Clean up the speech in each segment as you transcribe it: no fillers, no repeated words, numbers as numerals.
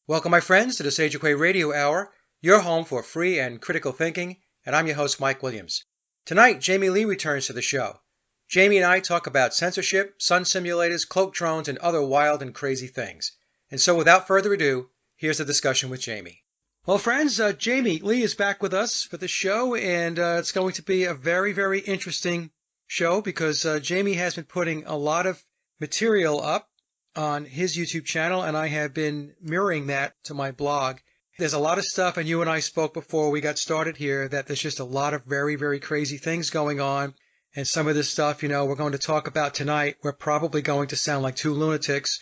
Welcome, my friends, to the Sage Aquay Radio Hour, your home for free and critical thinking, and I'm your host, Mike Williams. Tonight, Jamie Lee returns to the show. Jamie and I talk about censorship, sun simulators, cloak drones, and other wild and crazy things. And so, without further ado, here's the discussion with Jamie. Well, friends, Jamie Lee is back with us for the show, and it's going to be a very, very interesting show because Jamie has been putting a lot of material up on his YouTube channel, and I have been mirroring that to my blog. There's a lot of stuff, and you and I spoke before we got started here, that there's just a lot of very, very crazy things going on. And some of this stuff, we're going to talk about tonight. We're probably going to sound like two lunatics,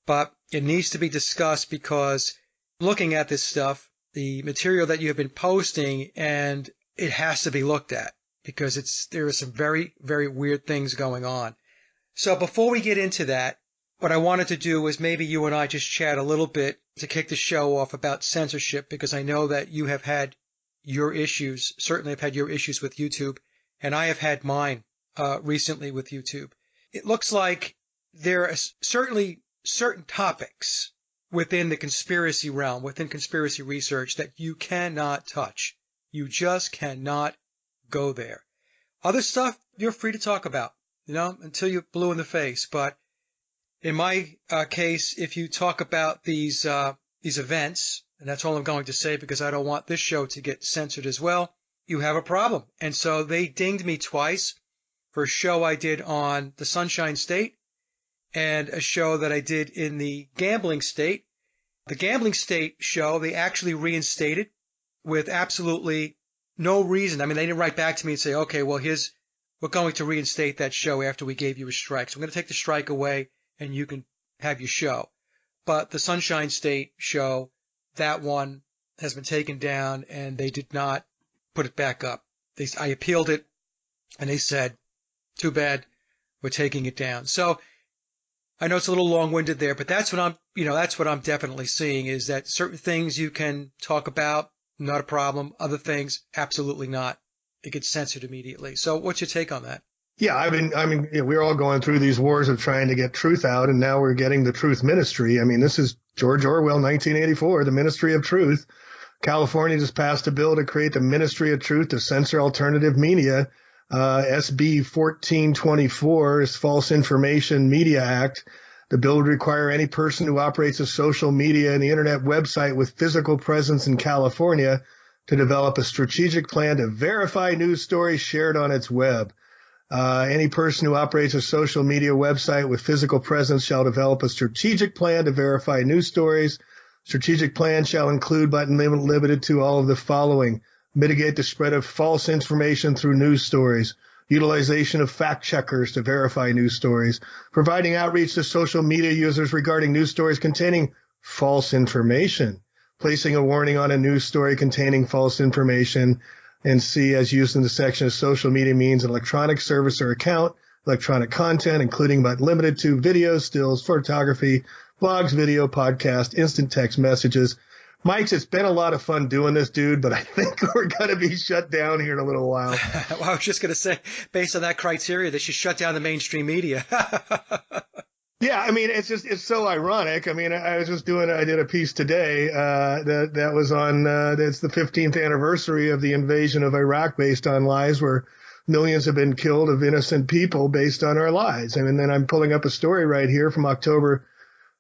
but it needs to be discussed because looking at this stuff, the material that you have been posting, and it has to be looked at because there are some very, very weird things going on. So before we get into that, what I wanted to do was maybe you and I just chat a little bit to kick the show off about censorship, because I know that you have had your issues, certainly have had your issues with YouTube, and I have had mine recently with YouTube. It looks like there are certainly certain topics within the conspiracy realm, within conspiracy research, that you cannot touch. You just cannot go there. Other stuff, you're free to talk about, until you're blue in the face, but in my case, if you talk about these events, and that's all I'm going to say because I don't want this show to get censored as well, you have a problem. And so they dinged me twice for a show I did on the Sunshine State and a show that I did in the Gambling State. The Gambling State show, they actually reinstated with absolutely no reason. I mean, they didn't write back to me and say, okay, well, we're going to reinstate that show after we gave you a strike. So we're going to take the strike away and you can have your show. But the Sunshine State show, that one has been taken down, and they did not put it back up. I appealed it, and they said, too bad, we're taking it down. So I know it's a little long-winded there, but that's what I'm definitely seeing, is that certain things you can talk about, not a problem. Other things, absolutely not. It gets censored immediately. So what's your take on that? Yeah, I mean, we're all going through these wars of trying to get truth out, and now we're getting the truth ministry. I mean, this is George Orwell, 1984, the Ministry of Truth. California just passed a bill to create the Ministry of Truth to censor alternative media. SB 1424 is False Information Media Act. The bill would require any person who operates a social media and the internet website with physical presence in California to develop a strategic plan to verify news stories shared on its web. Any person who operates a social media website with physical presence shall develop a strategic plan to verify news stories. Strategic plan shall include, but limited to, all of the following: mitigate the spread of false information through news stories, utilization of fact checkers to verify news stories, providing outreach to social media users regarding news stories containing false information, placing a warning on a news story containing false information, and C, as used in the section of social media, means an electronic service or account, electronic content, including but limited to videos, stills, photography, blogs, video, podcast, instant text messages. Mike, it's been a lot of fun doing this, dude, but I think we're going to be shut down here in a little while. Well, I was just going to say, based on that criteria, they should shut down the mainstream media. Yeah, I mean, it's so ironic. I mean, I did a piece today that was on, it's the 15th anniversary of the invasion of Iraq based on lies, where millions have been killed of innocent people based on our lies. I mean, then I'm pulling up a story right here from October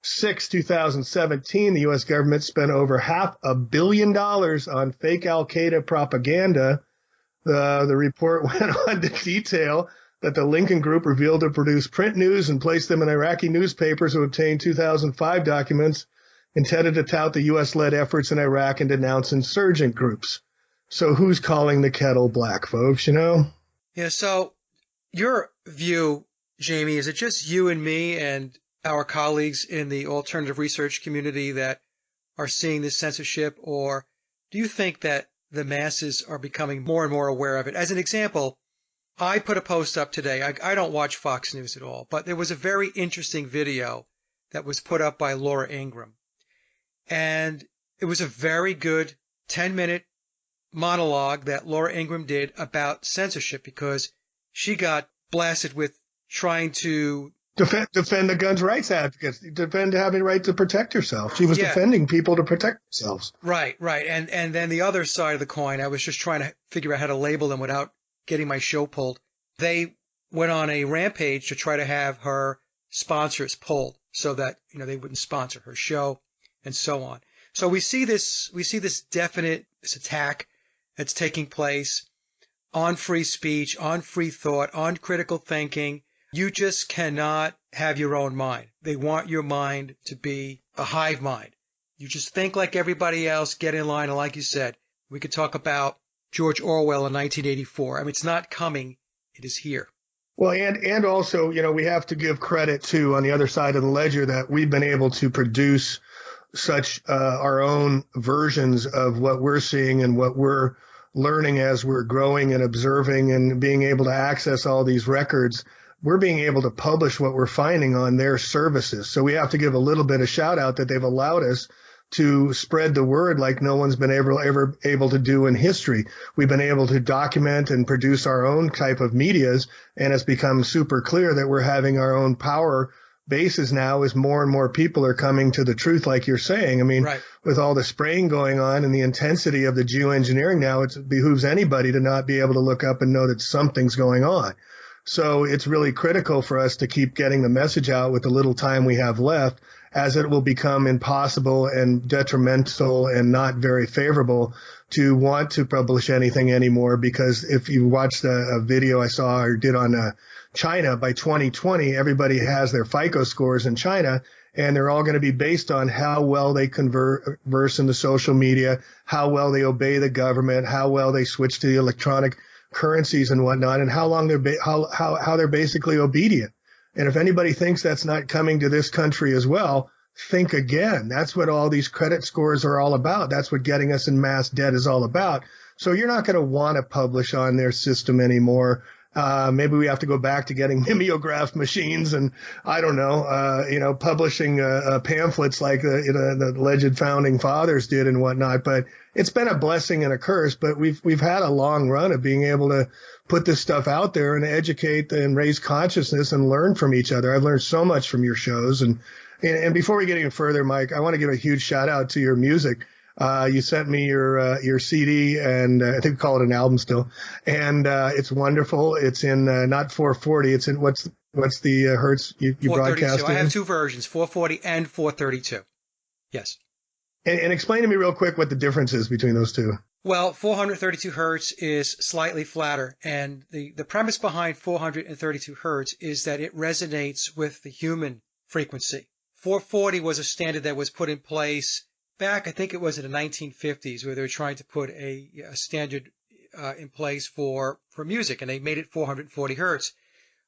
6, 2017. The U.S. government spent over $500 million on fake al-Qaeda propaganda. The report went on to detail that the Lincoln Group revealed to produce print news and place them in Iraqi newspapers who obtained 2005 documents intended to tout the U.S.-led efforts in Iraq and denounce insurgent groups. So who's calling the kettle black, folks, Yeah, so your view, Jamie, is it just you and me and our colleagues in the alternative research community that are seeing this censorship, or do you think that the masses are becoming more and more aware of it? As an example, I put a post up today. I don't watch Fox News at all, but there was a very interesting video that was put up by Laura Ingraham. And it was a very good 10-minute monologue that Laura Ingraham did about censorship, because she got blasted with trying to defend the guns rights advocates, defend having the right to protect yourself. She was defending people to protect themselves. Right. And then the other side of the coin, I was just trying to figure out how to label them without getting my show pulled. They went on a rampage to try to have her sponsors pulled so that, they wouldn't sponsor her show and so on. So we see this definite attack that's taking place on free speech, on free thought, on critical thinking. You just cannot have your own mind. They want your mind to be a hive mind. You just think like everybody else, get in line. And like you said, we could talk about George Orwell in 1984. I mean, it's not coming. It is here. Well, and also, we have to give credit to, on the other side of the ledger, that we've been able to produce such our own versions of what we're seeing and what we're learning as we're growing and observing and being able to access all these records. We're being able to publish what we're finding on their services. So we have to give a little bit of shout out that they've allowed us to spread the word like no one's been ever able to do in history. We've been able to document and produce our own type of medias, and it's become super clear that we're having our own power bases now as more and more people are coming to the truth, like you're saying. I mean, With all the spraying going on and the intensity of the geoengineering now, it behooves anybody to not be able to look up and know that something's going on. So it's really critical for us to keep getting the message out with the little time we have left, as it will become impossible and detrimental and not very favorable to want to publish anything anymore. Because if you watched a video I saw or did on China, by 2020, everybody has their FICO scores in China, and they're all going to be based on how well they converse in the social media, how well they obey the government, how well they switch to the electronic currencies and whatnot, and how long how they're basically obedient. And if anybody thinks that's not coming to this country as well, think again. That's what all these credit scores are all about. That's what getting us in mass debt is all about. So you're not going to want to publish on their system anymore. Maybe we have to go back to getting mimeograph machines and I don't know, publishing pamphlets like the alleged founding fathers did and whatnot. But it's been a blessing and a curse. But we've had a long run of being able to put this stuff out there and educate and raise consciousness and learn from each other. I've learned so much from your shows. And before we get even further, Mike, I want to give a huge shout out to your music. You sent me your CD, and I think we call it an album still, and it's wonderful. It's in not 440. It's in what's the hertz you broadcast in? I have two versions, 440 and 432. Yes. And explain to me real quick what the difference is between those two. Well, 432 hertz is slightly flatter, and the premise behind 432 hertz is that it resonates with the human frequency. 440 was a standard that was put in place back, I think it was in the 1950s, where they were trying to put a standard in place for music, and they made it 440 hertz.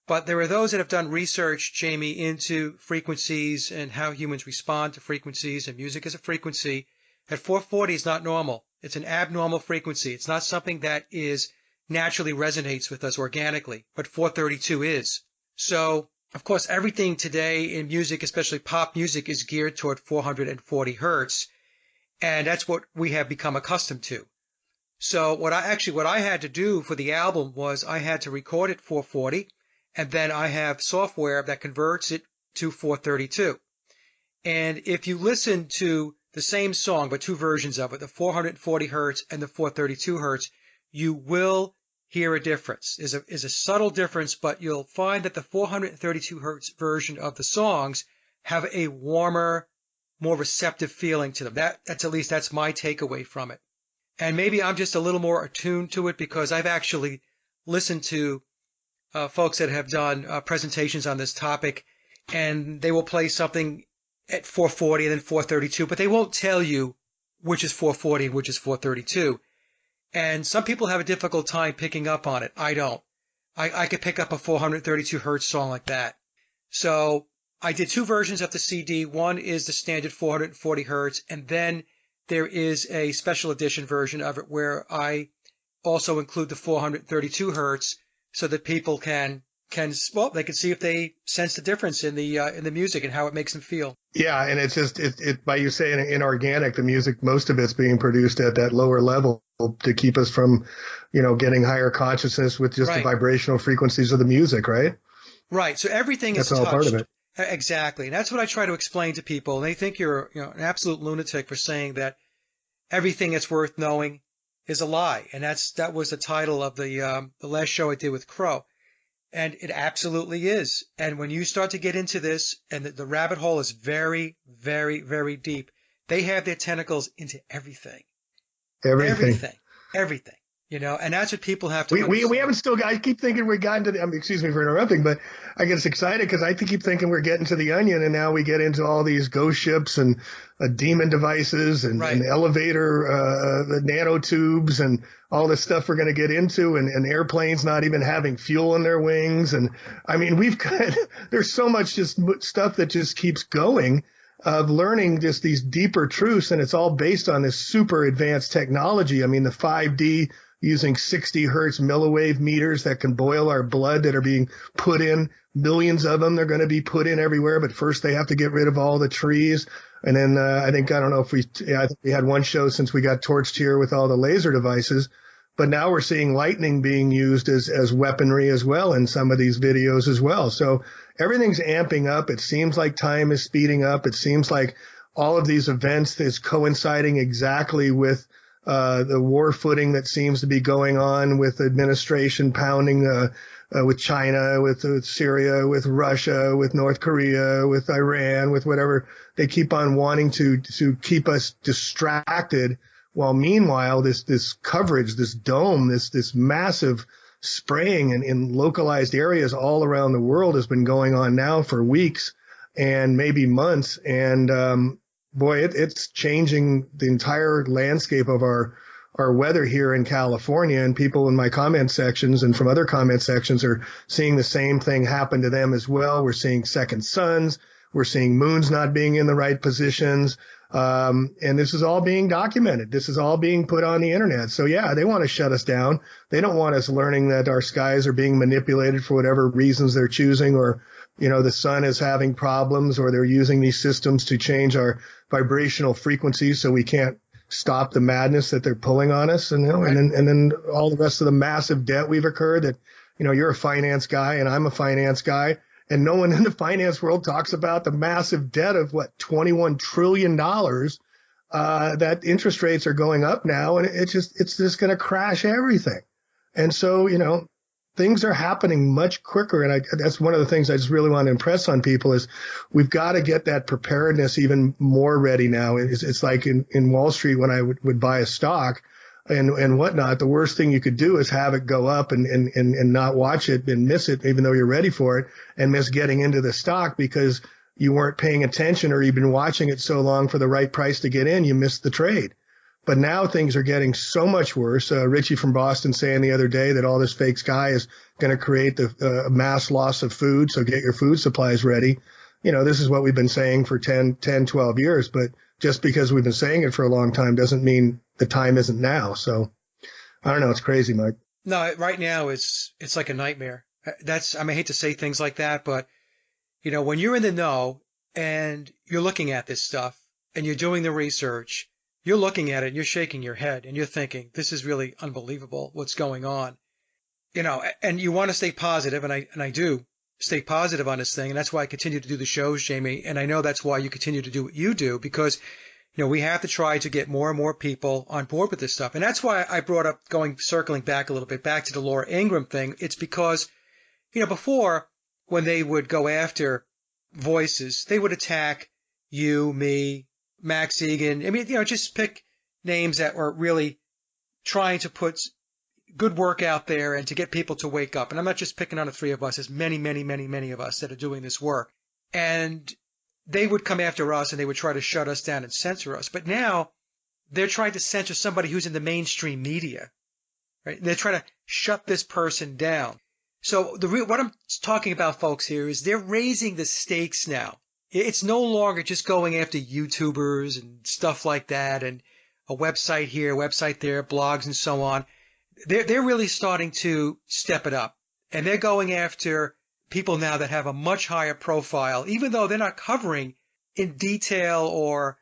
But there are those that have done research, Jamie, into frequencies and how humans respond to frequencies, and music is a frequency. At 440 is not normal. It's an abnormal frequency. It's not something that is naturally resonates with us organically, but 432 is. So, of course, everything today in music, especially pop music, is geared toward 440 hertz. And that's what we have become accustomed to. So what I had to do for the album was I had to record it 440, and then I have software that converts it to 432. And if you listen to the same song, but two versions of it, the 440 hertz and the 432 hertz, you will hear a difference. Is a subtle difference, but you'll find that the 432 hertz version of the songs have a warmer, more receptive feeling to them. That's my takeaway from it. And maybe I'm just a little more attuned to it because I've actually listened to folks that have done presentations on this topic, and they will play something at 440 and then 432, but they won't tell you which is 440 and which is 432. And some people have a difficult time picking up on it. I don't. I could pick up a 432 hertz song like that. So I did two versions of the CD. One is the standard 440 hertz, and then there is a special edition version of it where I also include the 432 hertz so that people they can see if they sense the difference in the music and how it makes them feel. Yeah, and it's just by you saying inorganic, the music, most of it's being produced at that lower level to keep us from, getting higher consciousness with just the vibrational frequencies of the music, right? Right. So everything is That's all part of touched. it. Exactly. And that's what I try to explain to people. They think you're, an absolute lunatic for saying that everything that's worth knowing is a lie. And that was the title of the last show I did with Crow. And it absolutely is. And when you start to get into this, and the rabbit hole is very, very, very deep, they have their tentacles into everything. Everything. And that's what people have to understand. We haven't still got, I keep thinking we've gotten to the, excuse me for interrupting, but I get excited because I keep thinking we're getting to the onion, and now we get into all these ghost ships and demon devices and, Right. and elevator, the nanotubes and all this stuff we're going to get into, and airplanes not even having fuel in their wings. And I mean, there's so much just stuff that just keeps going of learning just these deeper truths. And it's all based on this super advanced technology. I mean, the 5D, using 60 hertz milliwave meters that can boil our blood, that are being put in, millions of them. They're going to be put in everywhere, but first they have to get rid of all the trees. And then I think we had one show since we got torched here with all the laser devices, but now we're seeing lightning being used as weaponry as well in some of these videos as well. So everything's amping up. It seems like time is speeding up. It seems like all of these events is coinciding exactly with the war footing that seems to be going on with administration pounding with China, with Syria, with Russia, with North Korea, with Iran, with whatever. They keep on wanting to keep us distracted, while meanwhile this coverage, this dome, this massive spraying in localized areas all around the world has been going on now for weeks and maybe months. And boy, it's changing the entire landscape of our weather here in California. And people in my comment sections and from other comment sections are seeing the same thing happen to them as well. We're seeing second suns. We're seeing moons not being in the right positions. And this is all being documented. This is all being put on the internet. So yeah, they want to shut us down. They don't want us learning that our skies are being manipulated for whatever reasons they're choosing, or the sun is having problems, or they're using these systems to change our vibrational frequencies so we can't stop the madness that they're pulling on us. And, Right. and then all the rest of the massive debt we've incurred that, you're a finance guy and I'm a finance guy, and no one in the finance world talks about the massive debt of $21 trillion, that interest rates are going up now. And it's just going to crash everything. And so, things are happening much quicker. And that's one of the things I just really want to impress on people is we've got to get that preparedness even more ready now. It's like in Wall Street when I would buy a stock and whatnot, the worst thing you could do is have it go up and not watch it and miss it, even though you're ready for it, and miss getting into the stock because you weren't paying attention, or you've been watching it so long for the right price to get in, you missed the trade. But now things are getting so much worse. Richie from Boston saying the other day that all this fake sky is going to create the mass loss of food. So get your food supplies ready. This is what we've been saying for 10, 12 years. But just because we've been saying it for a long time doesn't mean the time isn't now. So I don't know. It's crazy, Mike. No, right now it's like a nightmare. I hate to say things like that, but when you're in the know and you're looking at this stuff and you're doing the research, you're looking at it and you're shaking your head and you're thinking, this is really unbelievable what's going on. And you want to stay positive, and I do stay positive on this thing, and that's why I continue to do the shows, Jamie, and I know that's why you continue to do what you do, because we have to try to get more and more people on board with this stuff. And that's why I brought up circling back a little bit, back to the Laura Ingraham thing. It's because, before, when they would go after voices, they would attack you, me, Max Egan. Just pick names that were really trying to put good work out there and to get people to wake up. And I'm not just picking on the three of us. There's many, many, many, many of us that are doing this work. And they would come after us and they would try to shut us down and censor us. But now they're trying to censor somebody who's in the mainstream media, right? They're trying to shut this person down. So what I'm talking about, folks, here is they're raising the stakes now. It's no longer just going after YouTubers and stuff like that and a website here, a website there, blogs and so on. They're really starting to step it up, and they're going after people now that have a much higher profile, even though they're not covering in detail or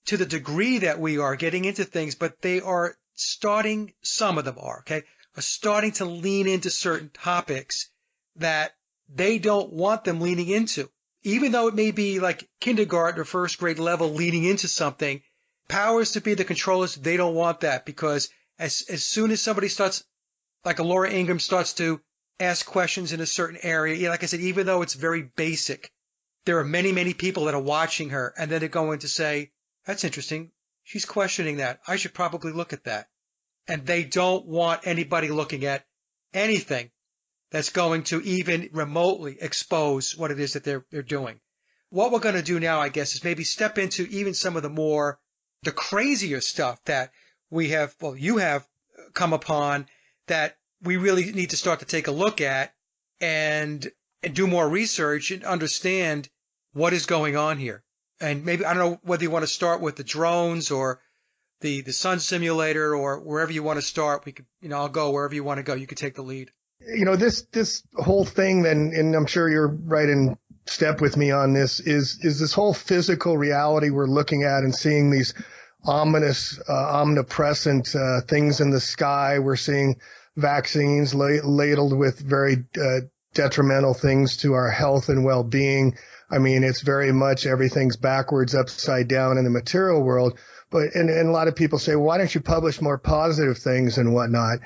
to the degree that we are getting into things, but they are starting, some of them are starting to lean into certain topics that they don't want them leaning into. Even though it may be like kindergarten or first grade level leaning into something, powers to be, the controllers, they don't want that, because as soon as somebody starts, like a Laura Ingraham, starts to ask questions in a certain area, like I said, even though it's very basic, there are many, many people that are watching her, and then they're going to say, that's interesting. She's questioning that. I should probably look at that. And they don't want anybody looking at anything that's going to even remotely expose what it is that they're doing. What we're going to do now, I guess, is maybe step into even some of the crazier stuff that we have, well, you have come upon, that we really need to start to take a look at and do more research and understand what is going on here. And maybe, I don't know whether you want to start with the drones or the sun simulator, or wherever you want to start. We could, I'll go wherever you want to go. You could take the lead. This whole thing then, and I'm sure you're right in step with me on this, is this whole physical reality we're looking at and seeing these ominous, omnipresent things in the sky. We're seeing vaccines ladled with very detrimental things to our health and well-being. I mean, it's very much everything's backwards, upside down in the material world. But and a lot of people say, well, why don't you publish more positive things and whatnot?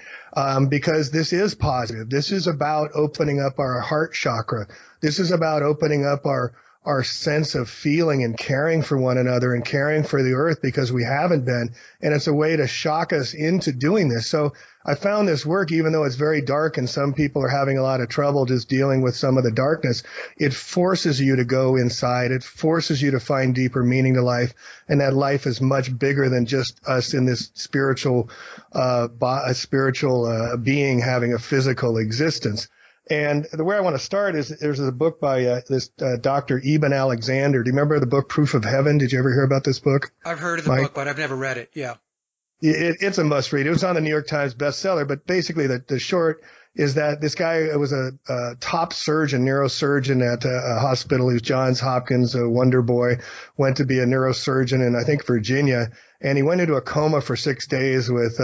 Because this is positive. This is about opening up our heart chakra. This is about opening up our sense of feeling and caring for one another and caring for the earth, because we haven't been. And it's a way to shock us into doing this. So I found this work, even though it's very dark and some people are having a lot of trouble just dealing with some of the darkness, it forces you to go inside. It forces you to find deeper meaning to life. And that life is much bigger than just us in this spiritual being having a physical existence. And the way I want to start is there's a book by this Dr. Eben Alexander. Do you remember the book Proof of Heaven? Did you ever hear about this book? I've heard of the book, but I've never read it. Yeah. It's a must read. It was on the New York Times bestseller, but basically the short is that this guy was a top surgeon, neurosurgeon at a hospital. He was Johns Hopkins, a wonder boy, went to be a neurosurgeon in, I think, Virginia. And he went into a coma for 6 days with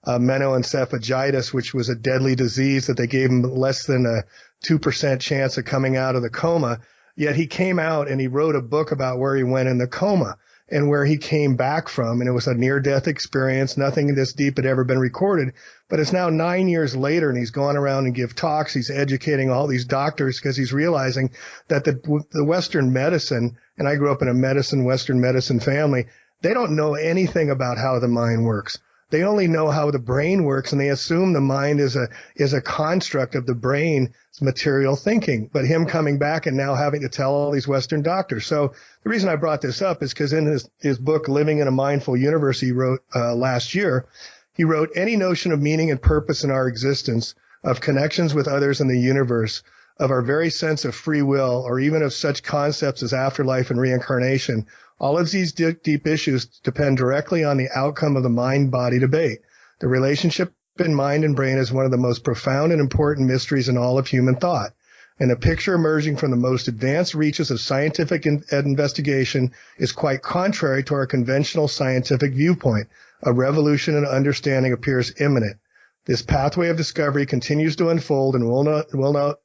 meningoencephalomyelitis, which was a deadly disease that they gave him less than a 2% chance of coming out of the coma. Yet he came out and he wrote a book about where he went in the coma and where he came back from. And it was a near-death experience. Nothing this deep had ever been recorded. But it's now 9 years later, and he's gone around and give talks. He's educating all these doctors because he's realizing that the Western medicine, and I grew up in a Western medicine family, they don't know anything about how the mind works. They only know how the brain works, and they assume the mind is a construct of the brain's material thinking. But him coming back and now having to tell all these Western doctors. So the reason I brought this up is because in his book, Living in a Mindful Universe, he wrote last year, he wrote, any notion of meaning and purpose in our existence, of connections with others in the universe, of our very sense of free will, or even of such concepts as afterlife and reincarnation, all of these deep issues depend directly on the outcome of the mind-body debate. The relationship in mind and brain is one of the most profound and important mysteries in all of human thought. And the picture emerging from the most advanced reaches of scientific investigation is quite contrary to our conventional scientific viewpoint. A revolution in understanding appears imminent. This pathway of discovery continues to unfold and will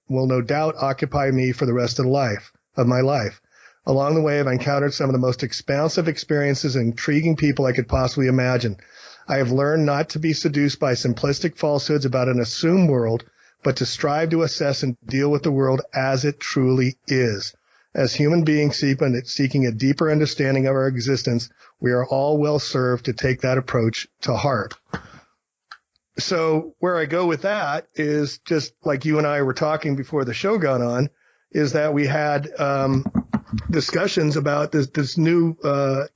no doubt occupy me for the rest of my life. Along the way, I've encountered some of the most expansive experiences and intriguing people I could possibly imagine. I have learned not to be seduced by simplistic falsehoods about an assumed world, but to strive to assess and deal with the world as it truly is. As human beings seeking a deeper understanding of our existence, we are all well served to take that approach to heart. So where I go with that is just like you and I were talking before the show got on, is that we had discussions about this new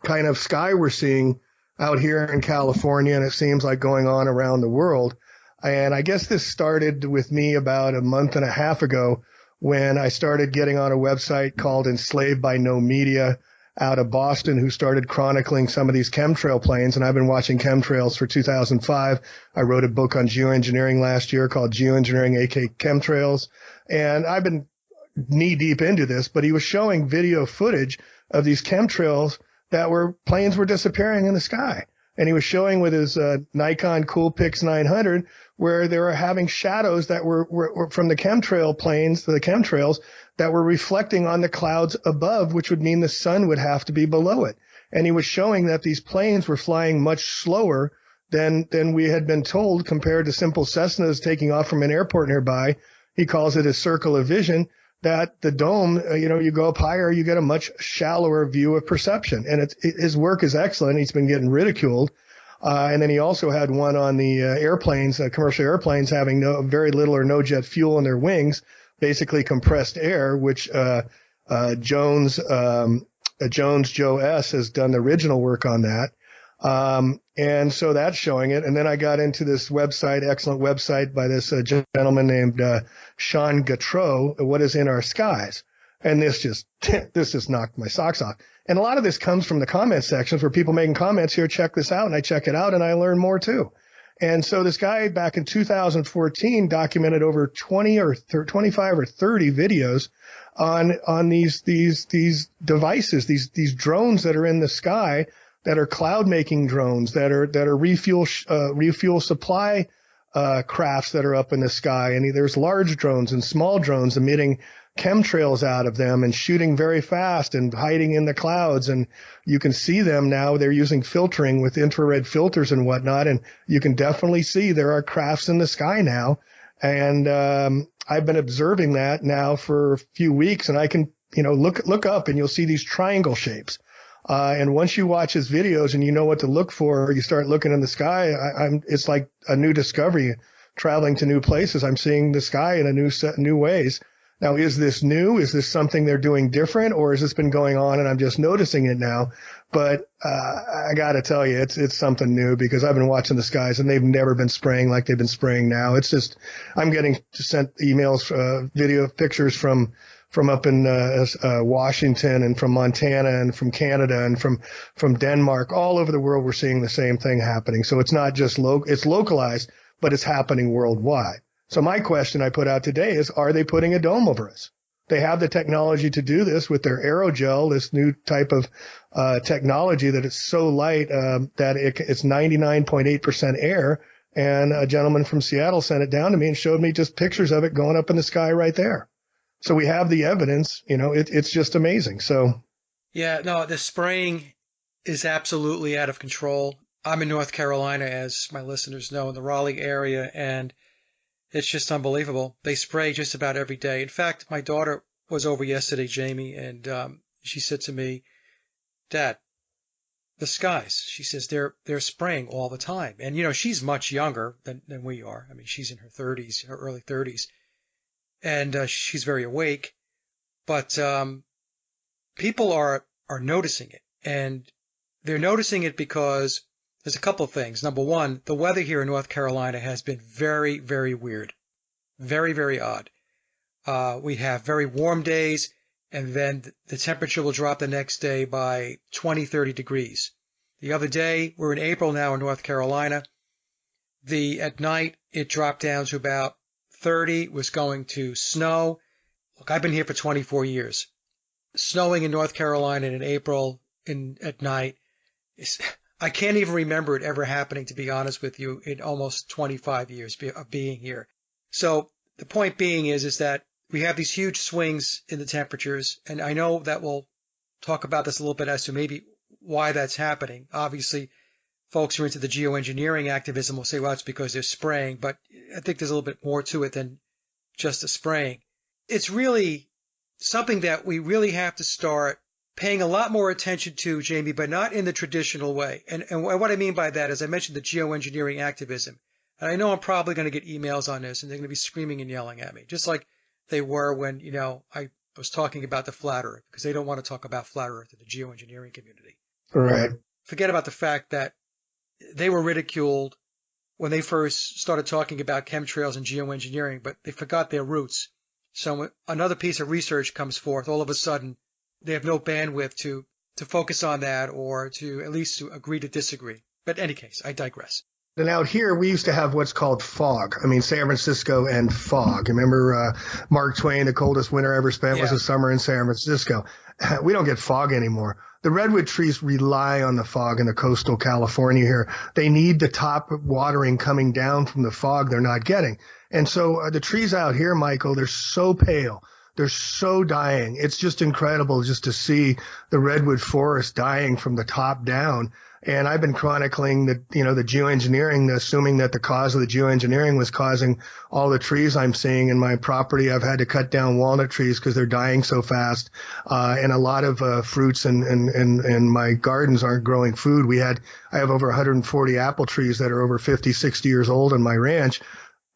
kind of sky we're seeing out here in California, and it seems like going on around the world. And I guess this started with me about a month and a half ago when I started getting on a website called Enslaved by No Media out of Boston, who started chronicling some of these chemtrail planes. And I've been watching chemtrails for 2005. I wrote a book on geoengineering last year called Geoengineering, aka Chemtrails. And I've been knee deep into this, but he was showing video footage of these chemtrails that planes were disappearing in the sky. And he was showing with his Nikon Coolpix 900 where they were having shadows that were from the chemtrail planes, the chemtrails, that were reflecting on the clouds above, which would mean the sun would have to be below it. And he was showing that these planes were flying much slower than we had been told compared to simple Cessnas taking off from an airport nearby. He calls it a circle of vision, that the dome, you go up higher, you get a much shallower view of perception. And his work is excellent. He's been getting ridiculed. And then he also had one on the airplanes, commercial airplanes having very little or no jet fuel in their wings, basically compressed air, which Jones Joe S has done the original work on that. And so that's showing it. And then I got into this website, excellent website by this gentleman named Sean Gautreaux, What is in Our Skies? And this just knocked my socks off. And a lot of this comes from the comment sections where people making comments here, check this out, and I check it out and I learn more too. And so this guy back in 2014 documented over 20 or 25 or 30 videos on these devices, these drones that are in the sky, that are cloud making drones, that are refuel supply crafts that are up in the sky. And there's large drones and small drones emitting chemtrails out of them and shooting very fast and hiding in the clouds. And you can see them now. They're using filtering with infrared filters and whatnot. And you can definitely see there are crafts in the sky now. And I've been observing that now for a few weeks, and I can, look up and you'll see these triangle shapes. And once you watch his videos and you know what to look for, you start looking in the sky. It's like a new discovery, traveling to new places. I'm seeing the sky in new ways. Now, is this new? Is this something they're doing different, or has this been going on and I'm just noticing it now? But I got to tell you, it's something new, because I've been watching the skies and they've never been spraying like they've been spraying now. It's just, I'm getting sent emails, video pictures from up in Washington and from Montana and from Canada and from Denmark. All over the world, we're seeing the same thing happening. So it's not just it's localized, but it's happening worldwide. So my question I put out today is, are they putting a dome over us? They have the technology to do this with their aerogel, this new type of technology that is so light that it's 99.8% air. And a gentleman from Seattle sent it down to me and showed me just pictures of it going up in the sky right there. So we have the evidence. It's just amazing. So, yeah, no, the spraying is absolutely out of control. I'm in North Carolina, as my listeners know, in the Raleigh area, and it's just unbelievable. They spray just about every day. In fact, my daughter was over yesterday, Jamie, and she said to me, "Dad, the skies," she says, they're spraying all the time. And, she's much younger than we are. I mean, she's in her 30s, her early 30s. And she's very awake, but people are noticing it, and they're noticing it because there's a couple of things. Number one, the weather here in North Carolina has been very, very weird, very, very odd. We have very warm days, and then the temperature will drop the next day by 20, 30 degrees. The other day, we're in April now in North Carolina. At night, it dropped down to about 30, was going to snow. Look, I've been here for 24 years. Snowing in North Carolina in April at night, I can't even remember it ever happening, to be honest with you, in almost 25 years of being here. So the point being is that we have these huge swings in the temperatures, and I know that we'll talk about this a little bit as to maybe why that's happening. Obviously, folks who are into the geoengineering activism will say, well, it's because they're spraying, but I think there's a little bit more to it than just the spraying. It's really something that we really have to start paying a lot more attention to, Jamie, but not in the traditional way. And what I mean by that is I mentioned the geoengineering activism. And I know I'm probably going to get emails on this, and they're going to be screaming and yelling at me, just like they were when, I was talking about the flat earth, because they don't want to talk about flat earth in the geoengineering community. Right. Forget about the fact that they were ridiculed when they first started talking about chemtrails and geoengineering, but they forgot their roots. So when another piece of research comes forth, all of a sudden they have no bandwidth to focus on that, or to at least to agree to disagree. But in any case, I digress. And out here, we used to have what's called fog. I mean, San Francisco and fog. Remember Mark Twain, the coldest winter ever spent was a summer in San Francisco. We don't get fog anymore. The redwood trees rely on the fog in the coastal California here. They need the top watering coming down from the fog they're not getting. And so the trees out here, Michael, they're so pale. They're so dying. It's just incredible just to see the redwood forest dying from the top down. And I've been chronicling the geoengineering, assuming that the cause of the geoengineering was causing all the trees I'm seeing in my property. I've had to cut down walnut trees because they're dying so fast. And a lot of fruits and my gardens aren't growing food. I have over 140 apple trees that are over 50, 60 years old on my ranch.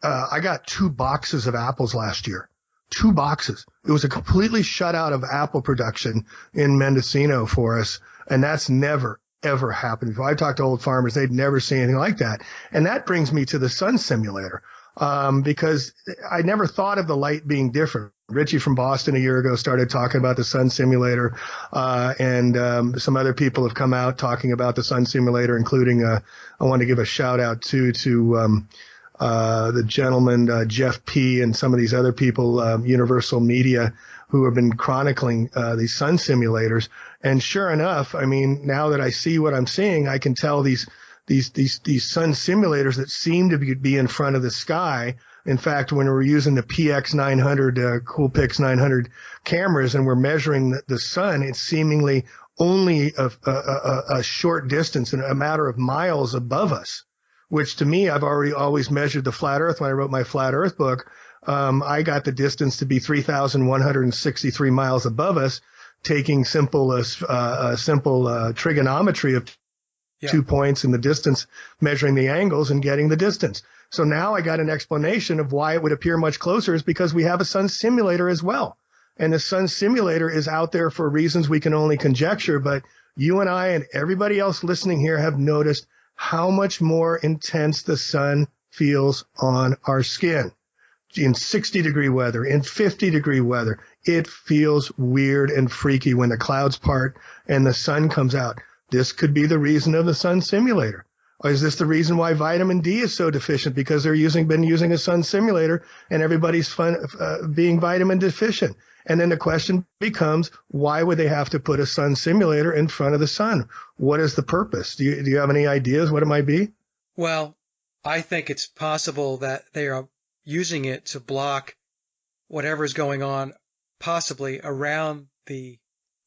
I got 2 boxes of apples last year. 2 boxes. It was a completely shut out of apple production in Mendocino for us. And that's never, ever happened before. I've talked to old farmers. They'd never seen anything like that. And that brings me to the sun simulator, because I never thought of the light being different. Richie from Boston a year ago started talking about the sun simulator, and some other people have come out talking about the sun simulator, including, I want to give a shout out to the gentleman, Jeff P. and some of these other people, Universal Media, who have been chronicling these sun simulators. And sure enough, I mean, now that I see what I'm seeing, I can tell these sun simulators that seem to be in front of the sky. In fact, when we're using the PX900, Coolpix 900 cameras, and we're measuring the sun, it's seemingly only a short distance, and a matter of miles above us. Which to me, I've always measured the flat Earth. When I wrote my flat Earth book, I got the distance to be 3,163 miles above us, taking simple trigonometry of 2 points in the distance, measuring the angles and getting the distance. So now I got an explanation of why it would appear much closer is because we have a sun simulator as well. And the sun simulator is out there for reasons we can only conjecture, but you and I and everybody else listening here have noticed how much more intense the sun feels on our skin. In 60-degree weather, in 50-degree weather, it feels weird and freaky when the clouds part and the sun comes out. This could be the reason of the sun simulator. Or is this the reason why vitamin D is so deficient? Because they're been using a sun simulator and everybody's being vitamin deficient. And then the question becomes, why would they have to put a sun simulator in front of the sun? What is the purpose? Do you have any ideas what it might be? Well, I think it's possible that they are using it to block whatever is going on possibly around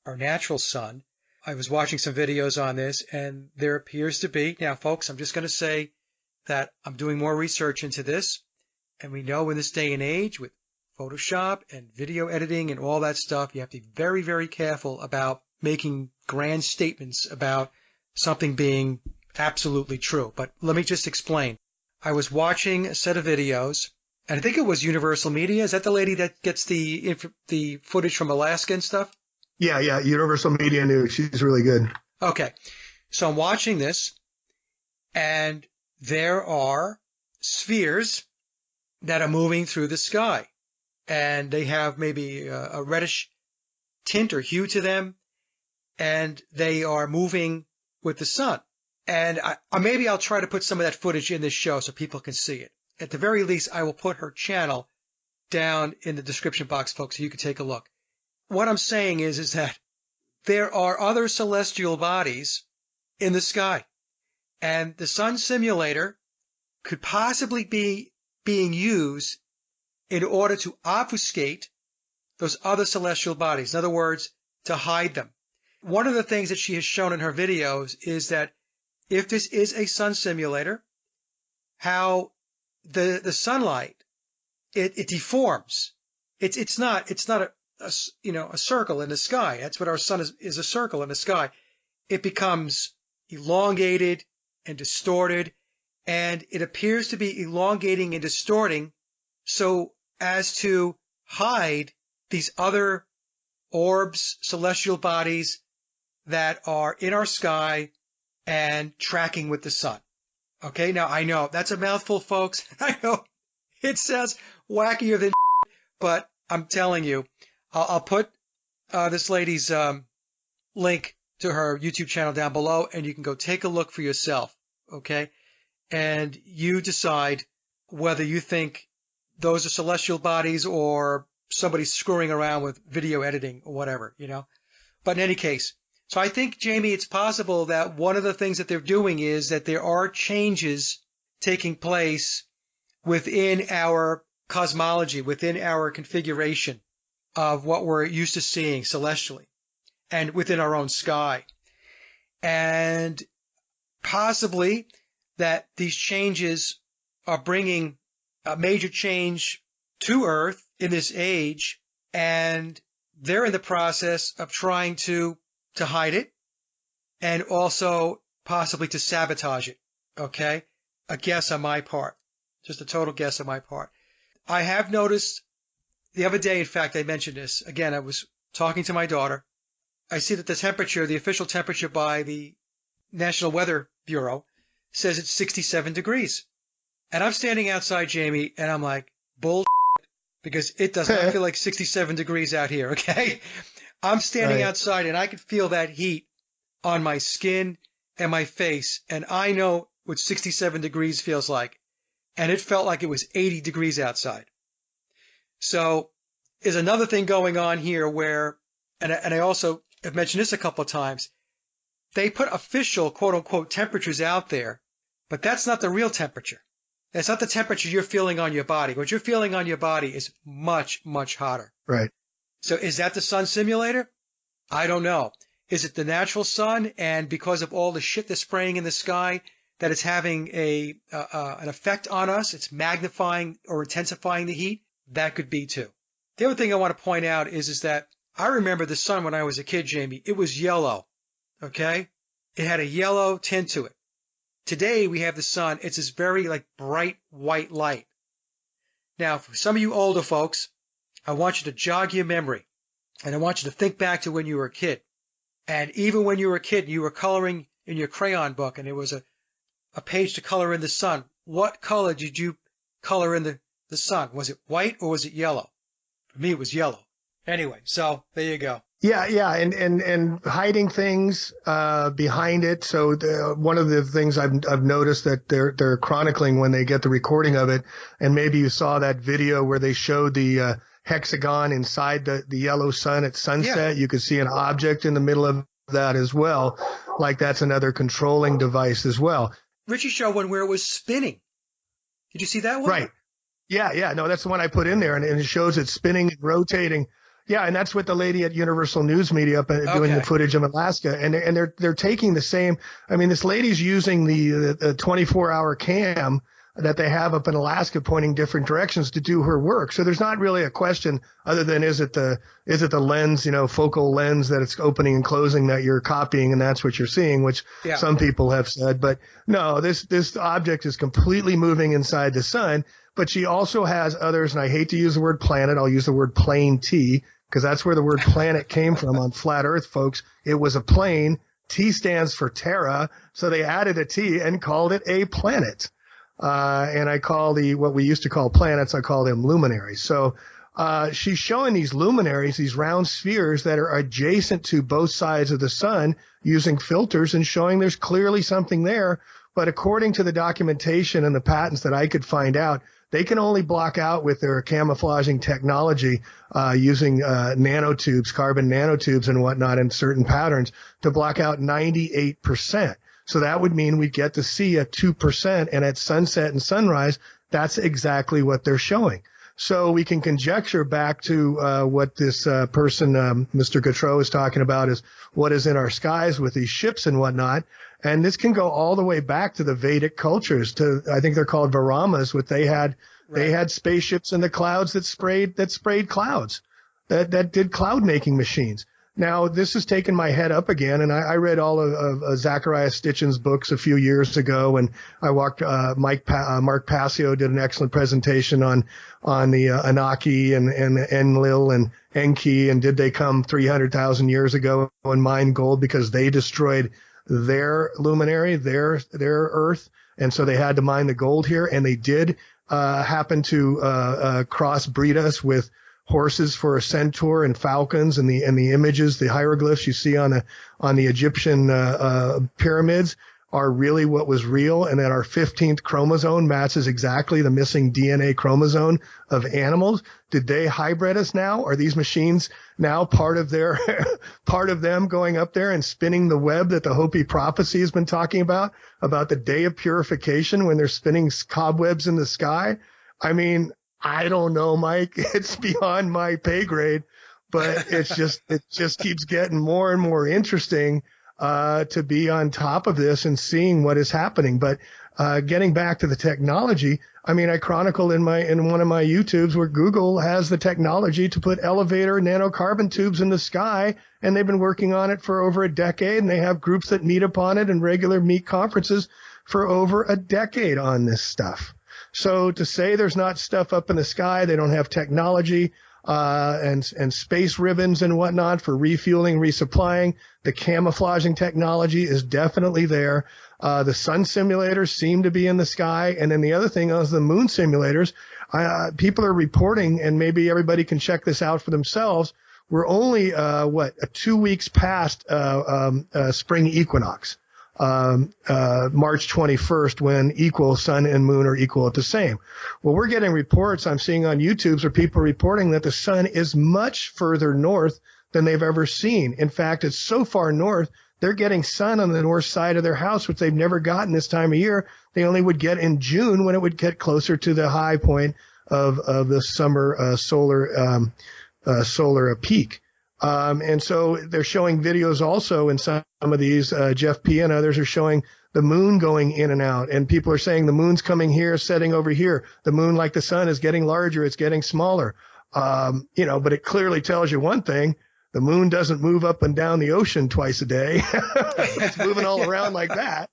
our natural sun. I was watching some videos on this, and there appears to be, now folks, I'm just going to say that I'm doing more research into this, and we know in this day and age with Photoshop and video editing and all that stuff, you have to be very, very careful about making grand statements about something being absolutely true. But let me just explain. I was watching a set of videos, and I think it was Universal Media. Is that the lady that gets the footage from Alaska and stuff? Yeah, Universal Media News. She's really good. Okay. So I'm watching this, and there are spheres that are moving through the sky. And they have maybe a reddish tint or hue to them, and they are moving with the sun. And maybe I'll try to put some of that footage in this show so people can see it. At the very least, I will put her channel down in the description box, folks, so you can take a look. What I'm saying is that there are other celestial bodies in the sky, and the sun simulator could possibly be being used in order to obfuscate those other celestial bodies. In other words, to hide them. One of the things that she has shown in her videos is that if this is a sun simulator, how the sunlight, it deforms. It's not a circle in the sky. That's what our sun is a circle in the sky. It becomes elongated and distorted, and it appears to be elongating and distorting so as to hide these other orbs, celestial bodies that are in our sky and tracking with the sun. Okay, now I know that's a mouthful, folks. I know it sounds wackier than but I'm telling you, I'll put this lady's link to her YouTube channel down below, and you can go take a look for yourself. Okay, and you decide whether you think those are celestial bodies or somebody screwing around with video editing or whatever, But in any case, so I think, Jamie, it's possible that one of the things that they're doing is that there are changes taking place within our cosmology, within our configuration of what we're used to seeing celestially and within our own sky. And possibly that these changes are bringing a major change to Earth in this age, and they're in the process of trying to hide it and also possibly to sabotage it. Okay? A guess on my part. Just a total guess on my part. I have noticed the other day, in fact, I mentioned this. Again, I was talking to my daughter. I see that the temperature, the official temperature by the National Weather Bureau, says it's 67 degrees. And I'm standing outside, Jamie, and I'm like, bull, because it does not feel like 67 degrees out here, okay? I'm standing outside, and I can feel that heat on my skin and my face, and I know what 67 degrees feels like. And it felt like it was 80 degrees outside. So there's another thing going on here where, and I also have mentioned this a couple of times, they put official quote-unquote temperatures out there, but that's not the real temperature. That's not the temperature you're feeling on your body. What you're feeling on your body is much, much hotter. Right. So is that the sun simulator? I don't know. Is it the natural sun, and because of all the shit that's spraying in the sky, that it's having an effect on us? It's magnifying or intensifying the heat? That could be too. The other thing I want to point out is that I remember the sun when I was a kid, Jamie. It was yellow, okay? It had a yellow tint to it. Today we have the sun. It's this very bright white light. Now, for some of you older folks, I want you to jog your memory, and I want you to think back to when you were a kid. And even when you were a kid, you were coloring in your crayon book, and there was a page to color in the sun. What color did you color in the sun? Was it white or was it yellow? For me, it was yellow. Anyway, so there you go. Yeah, and hiding things behind it. So one of the things I've noticed that they're chronicling when they get the recording of it, and maybe you saw that video where they showed the hexagon inside the yellow sun at sunset. Yeah. You could see an object in the middle of that as well. Like that's another controlling device as well. Richie showed one where it was spinning. Did you see that one? Right. Yeah. No, that's the one I put in there, and it shows it spinning and rotating. Yeah, and that's what the lady at Universal News Media up doing the footage of Alaska, and they're taking the same. I mean, this lady's using the 24-hour cam that they have up in Alaska, pointing different directions to do her work. So there's not really a question other than is it the lens, focal lens that it's opening and closing that you're copying, and that's what you're seeing, which some people have said. But no, this object is completely moving inside the sun. But she also has others, and I hate to use the word planet. I'll use the word plane T, because that's where the word planet came from on flat Earth, folks. It was a plane. T stands for Terra, so they added a T and called it a planet. And I call what we used to call planets, I call them luminaries. So she's showing these luminaries, these round spheres that are adjacent to both sides of the sun using filters and showing there's clearly something there. But according to the documentation and the patents that I could find out, they can only block out with their camouflaging technology using nanotubes, carbon nanotubes and whatnot in certain patterns to block out 98%. So that would mean we get to see a 2%, and at sunset and sunrise, that's exactly what they're showing. So we can conjecture back to what this person, Mr. Gautreaux, is talking about is what is in our skies with these ships and whatnot. And this can go all the way back to the Vedic cultures, to I think they're called Varamas, what they had. Right. They had spaceships in the clouds that sprayed clouds, that did cloud making machines. Now, this has taken my head up again, and I read all of Zachariah Stitchin's books a few years ago, and I walked Mark Passio did an excellent presentation on the Anunnaki and Enlil and Enki, and did they come 300,000 years ago and mine gold because they destroyed their luminary, their Earth, and so they had to mine the gold here, and they did happen to crossbreed us with horses for a centaur and falcons, and the images, the hieroglyphs you see on the Egyptian pyramids are really what was real, and that our 15th chromosome matches exactly the missing DNA chromosome of animals? Did they hybrid us now? Are these machines now part of their part of them going up there and spinning the web that the Hopi prophecy has been talking about the day of purification when they're spinning cobwebs in the sky? I mean, I don't know, Mike. It's beyond my pay grade, but it just keeps getting more and more interesting to be on top of this and seeing what is happening. But getting back to the technology, I mean, I chronicled in one of my YouTubes where Google has the technology to put elevator nanocarbon tubes in the sky, and they've been working on it for over a decade, and they have groups that meet upon it and regular meet conferences for over a decade on this stuff. So to say there's not stuff up in the sky, they don't have technology, and space ribbons and whatnot for refueling, resupplying. The camouflaging technology is definitely there. The sun simulators seem to be in the sky. And then the other thing is the moon simulators. People are reporting, and maybe everybody can check this out for themselves. We're only, 2 weeks past, spring equinox. March 21st, when sun and moon are equal at the same. Well, we're getting reports I'm seeing on YouTube where people are reporting that the sun is much further north than they've ever seen. In fact, it's so far north, they're getting sun on the north side of their house, which they've never gotten this time of year. They only would get in June when it would get closer to the high point of the summer solar peak. And so they're showing videos also in some of these, Jeff P. and others are showing the moon going in and out. And people are saying the moon's coming here, setting over here. The moon, like the sun, is getting larger. It's getting smaller. But it clearly tells you one thing. The moon doesn't move up and down the ocean twice a day. It's moving all around like that.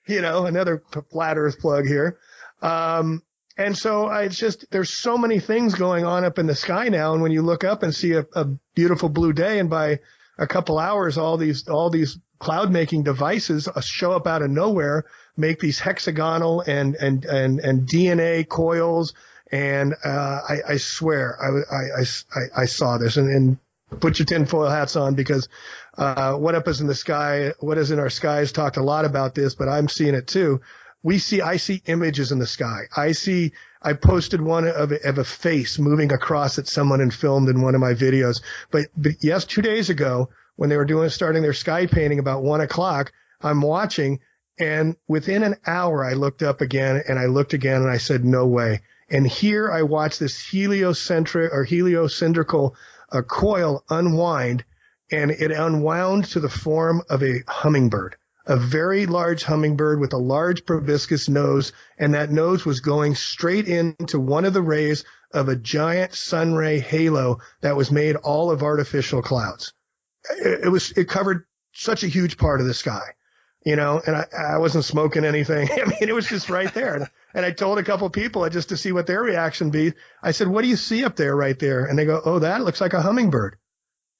Another flat earth plug here. And so it's just, there's so many things going on up in the sky now. And when you look up and see a beautiful blue day, and by a couple hours, all these cloud making devices show up out of nowhere, make these hexagonal and DNA coils. And, I swear I saw this, and put your tinfoil hats on, because, what is in the sky, what is in our skies talked a lot about this, but I'm seeing it too. I see images in the sky. I posted one of a face moving across at someone and filmed in one of my videos. But yes, 2 days ago, when they were starting their sky painting about 1:00, I'm watching, and within an hour, I looked up again, and I looked again, and I said, no way. And here I watched this heliocylindrical coil unwind, and it unwound to the form of a hummingbird. A very large hummingbird with a large proboscis nose, and that nose was going straight into one of the rays of a giant sun ray halo that was made all of artificial clouds. It covered such a huge part of the sky, and I wasn't smoking anything. I mean, it was just right there. And I told a couple people just to see what their reaction be. I said, what do you see up there right there? And they go, oh, that looks like a hummingbird.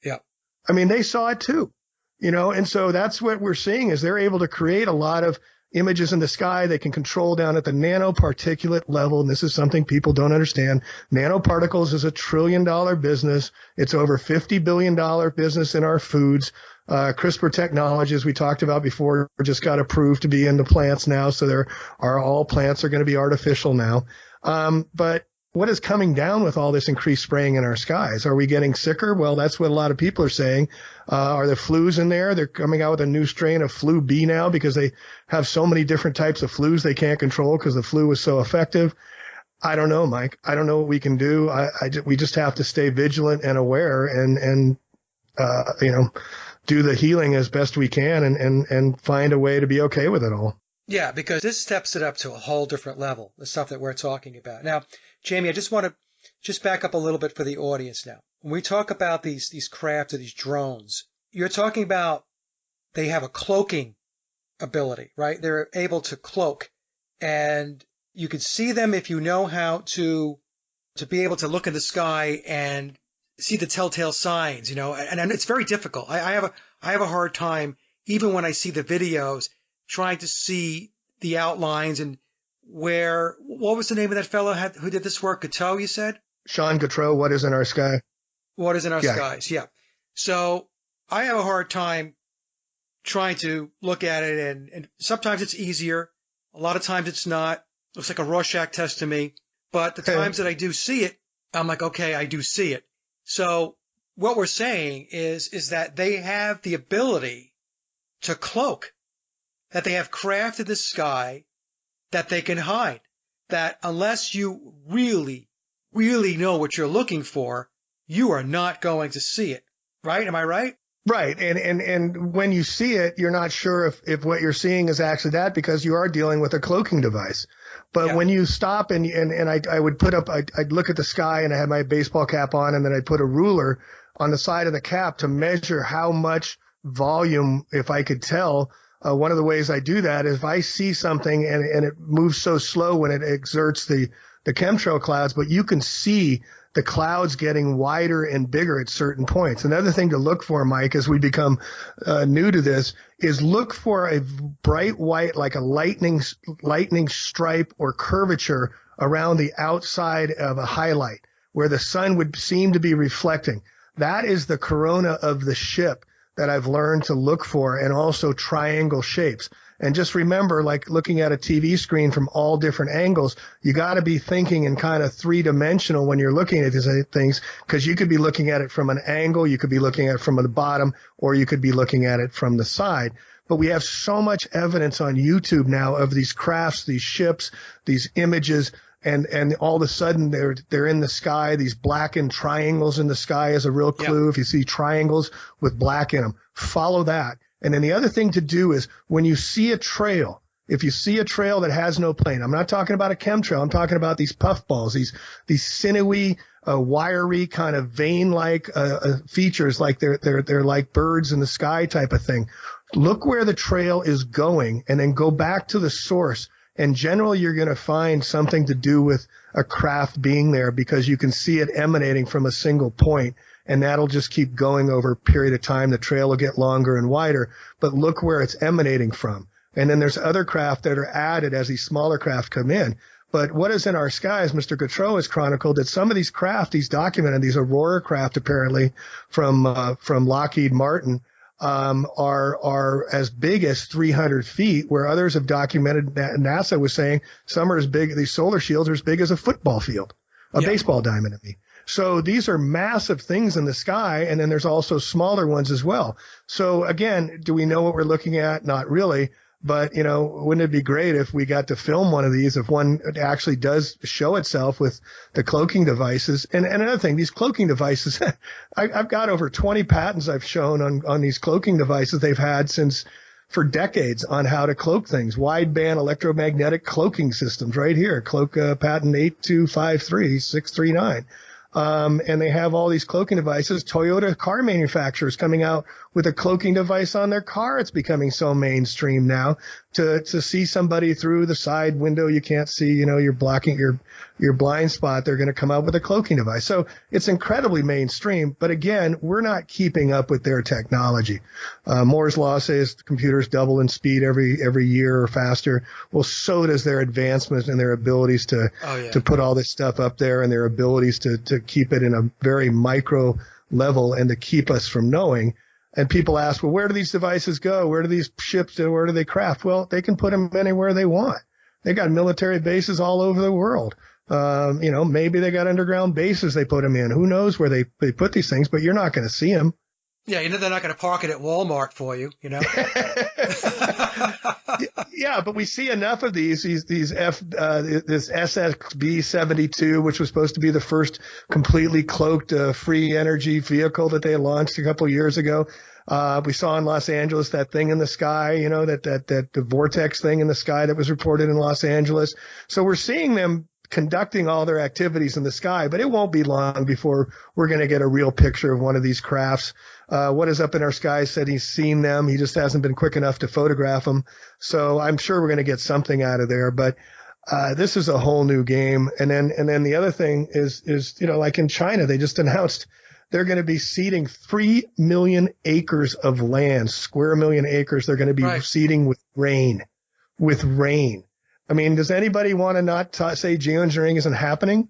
Yeah. I mean, they saw it too. And so that's what we're seeing, is they're able to create a lot of images in the sky. They can control down at the nanoparticulate level. And this is something people don't understand. Nanoparticles is $1 trillion business. It's over $50 billion business in our foods. CRISPR technology, as we talked about before, just got approved to be in the plants now. So all plants are going to be artificial now. But what is coming down with all this increased spraying in our skies? Are we getting sicker? Well, that's what a lot of people are saying. Are the flus in there? They're coming out with a new strain of flu B now because they have so many different types of flus they can't control because the flu was so effective. I don't know, Mike. I don't know what we can do. We just have to stay vigilant and aware and do the healing as best we can and find a way to be okay with it all. Yeah, because this steps it up to a whole different level, the stuff that we're talking about. Now, Jamie, I just want to back up a little bit for the audience now. When we talk about these craft or these drones, you're talking about they have a cloaking ability, right? They're able to cloak, and you can see them if you know how to be able to look in the sky and see the telltale signs, and it's very difficult. I have a hard time, even when I see the videos, trying to see the outlines and what was the name of that fellow who did this work? Gateau, you said? Sean Gateau, What is in Our Sky? What is in Our Skies, yeah. So I have a hard time trying to look at it, and sometimes it's easier. A lot of times it's not. Looks like a Rorschach test to me. But the times that I do see it, I'm like, okay, I do see it. So what we're saying is that they have the ability to cloak, that they have craft in the sky that they can hide, that unless you really, really know what you're looking for, you are not going to see it. Right? Am I right? Right. And when you see it, you're not sure if what you're seeing is actually that, because you are dealing with a cloaking device. But when you stop and I would put up, I'd look at the sky and I had my baseball cap on, and then I'd put a ruler on the side of the cap to measure how much volume, if I could tell. One of the ways I do that is if I see something and it moves so slow when it exerts the chemtrail clouds, but you can see the clouds getting wider and bigger at certain points. Another thing to look for, Mike, as we become new to this, is look for a bright white, like a lightning stripe or curvature around the outside of a highlight where the sun would seem to be reflecting. That is the corona of the ship that I've learned to look for, and also triangle shapes. And just remember, like looking at a TV screen from all different angles, you got to be thinking in kind of three-dimensional when you're looking at these things, because you could be looking at it from an angle, you could be looking at it from the bottom, or you could be looking at it from the side. But we have so much evidence on YouTube now of these crafts, these ships, these images, and all of a sudden they're in the sky. These blackened triangles in the sky is a real clue. If you see triangles with black in them, follow that. And then the other thing to do is when you see a trail, if you see a trail that has no plane, I'm not talking about a chemtrail, I'm talking about these puffballs, these sinewy, wiry kind of vein-like features, like they're like birds in the sky type of thing. Look where the trail is going and then go back to the source. And generally, you're going to find something to do with a craft being there, because you can see it emanating from a single point, and that'll just keep going over a period of time. The trail will get longer and wider, but look where it's emanating from. And then there's other craft that are added as these smaller craft come in. But what is in our skies, Mr. Gautreaux has chronicled that some of these craft, he's documented, these Aurora craft apparently from Lockheed Martin, are as big as 300 feet, where others have documented that NASA was saying some are as big, these solar shields are as big as a football field, a baseball diamond, I mean. So these are massive things in the sky, and then there's also smaller ones as well. So again, do we know what we're looking at? Not really. But, you know, wouldn't it be great if we got to film one of these, if one actually does show itself with the cloaking devices? And another thing, these cloaking devices, I've got over 20 patents I've shown on these cloaking devices they've had for decades on how to cloak things. Wideband electromagnetic cloaking systems right here, cloak patent 8253639. And they have all these cloaking devices. Toyota car manufacturers coming out with a cloaking device on their car. It's becoming so mainstream now to see somebody through the side window you can't see, you know, you're blocking your blind spot. They're going to come out with a cloaking device. So it's incredibly mainstream. But again, we're not keeping up with their technology. Moore's law says computers double in speed every year or faster. Well, so does their advancement and their abilities to put all this stuff up there, and their abilities to keep it in a very micro level and to keep us from knowing. And people ask, well, where do these devices go? Where do these ships go? Where do they craft? Well, they can put them anywhere they want. They got military bases all over the world. You know, maybe they got underground bases they put them in. Who knows where they put these things, but you're not going to see them. Yeah, you know, they're not going to park it at Walmart for you, you know. Yeah, but we see enough of this SXB-72, which was supposed to be the first completely cloaked free energy vehicle that they launched a couple of years ago. We saw in Los Angeles that thing in the sky, you know, that the vortex thing in the sky that was reported in Los Angeles. So we're seeing them conducting all their activities in the sky, but it won't be long before we're going to get a real picture of one of these crafts. What is up in our sky said he's seen them. He just hasn't been quick enough to photograph them. So I'm sure we're going to get something out of there, but this is a whole new game. And then the other thing is, you know, like in China, they just announced they're going to be seeding 3 million acres of land, square million acres. They're going to be seeding with rain. I mean, does anybody want to not say geoengineering isn't happening?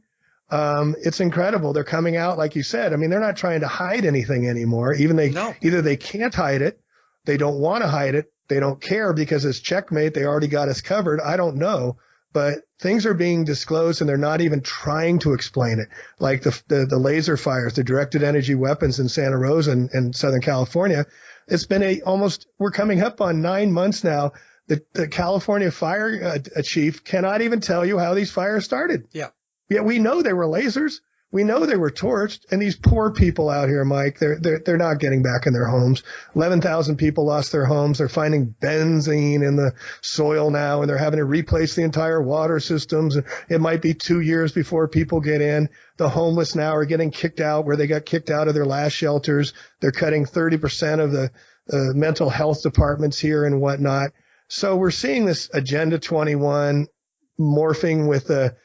It's incredible. They're coming out, like you said. I mean, they're not trying to hide anything anymore. Either they can't hide it, They don't want to hide it. They don't care because it's checkmate. They already got us covered. I don't know. But things are being disclosed and they're not even trying to explain it. Like the laser fires, the directed energy weapons in Santa Rosa and Southern California. It's been we're coming up on 9 months now. The California fire chief cannot even tell you how these fires started. Yeah. Yet we know they were lasers. We know they were torched, and these poor people out here, Mike, they're not getting back in their homes. 11,000 people lost their homes. They're finding benzene in the soil now, and they're having to replace the entire water systems. It might be 2 years before people get in. The homeless now are getting kicked out where they got kicked out of their last shelters. They're cutting 30% of the mental health departments here and whatnot. So we're seeing this Agenda 21 morphing with the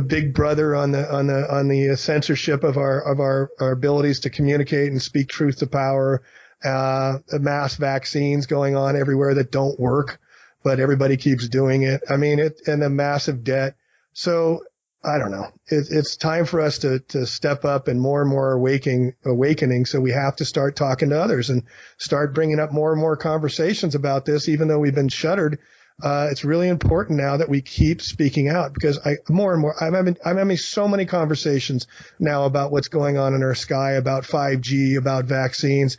big brother on the censorship of our abilities to communicate and speak truth to power, mass vaccines going on everywhere that don't work, but everybody keeps doing it. I mean, and the massive debt. So I don't know. It's time for us to step up and more awakening. So we have to start talking to others and start bringing up more and more conversations about this, even though we've been shuttered. It's really important now that we keep speaking out because I'm having so many conversations now about what's going on in our sky, about 5G, about vaccines.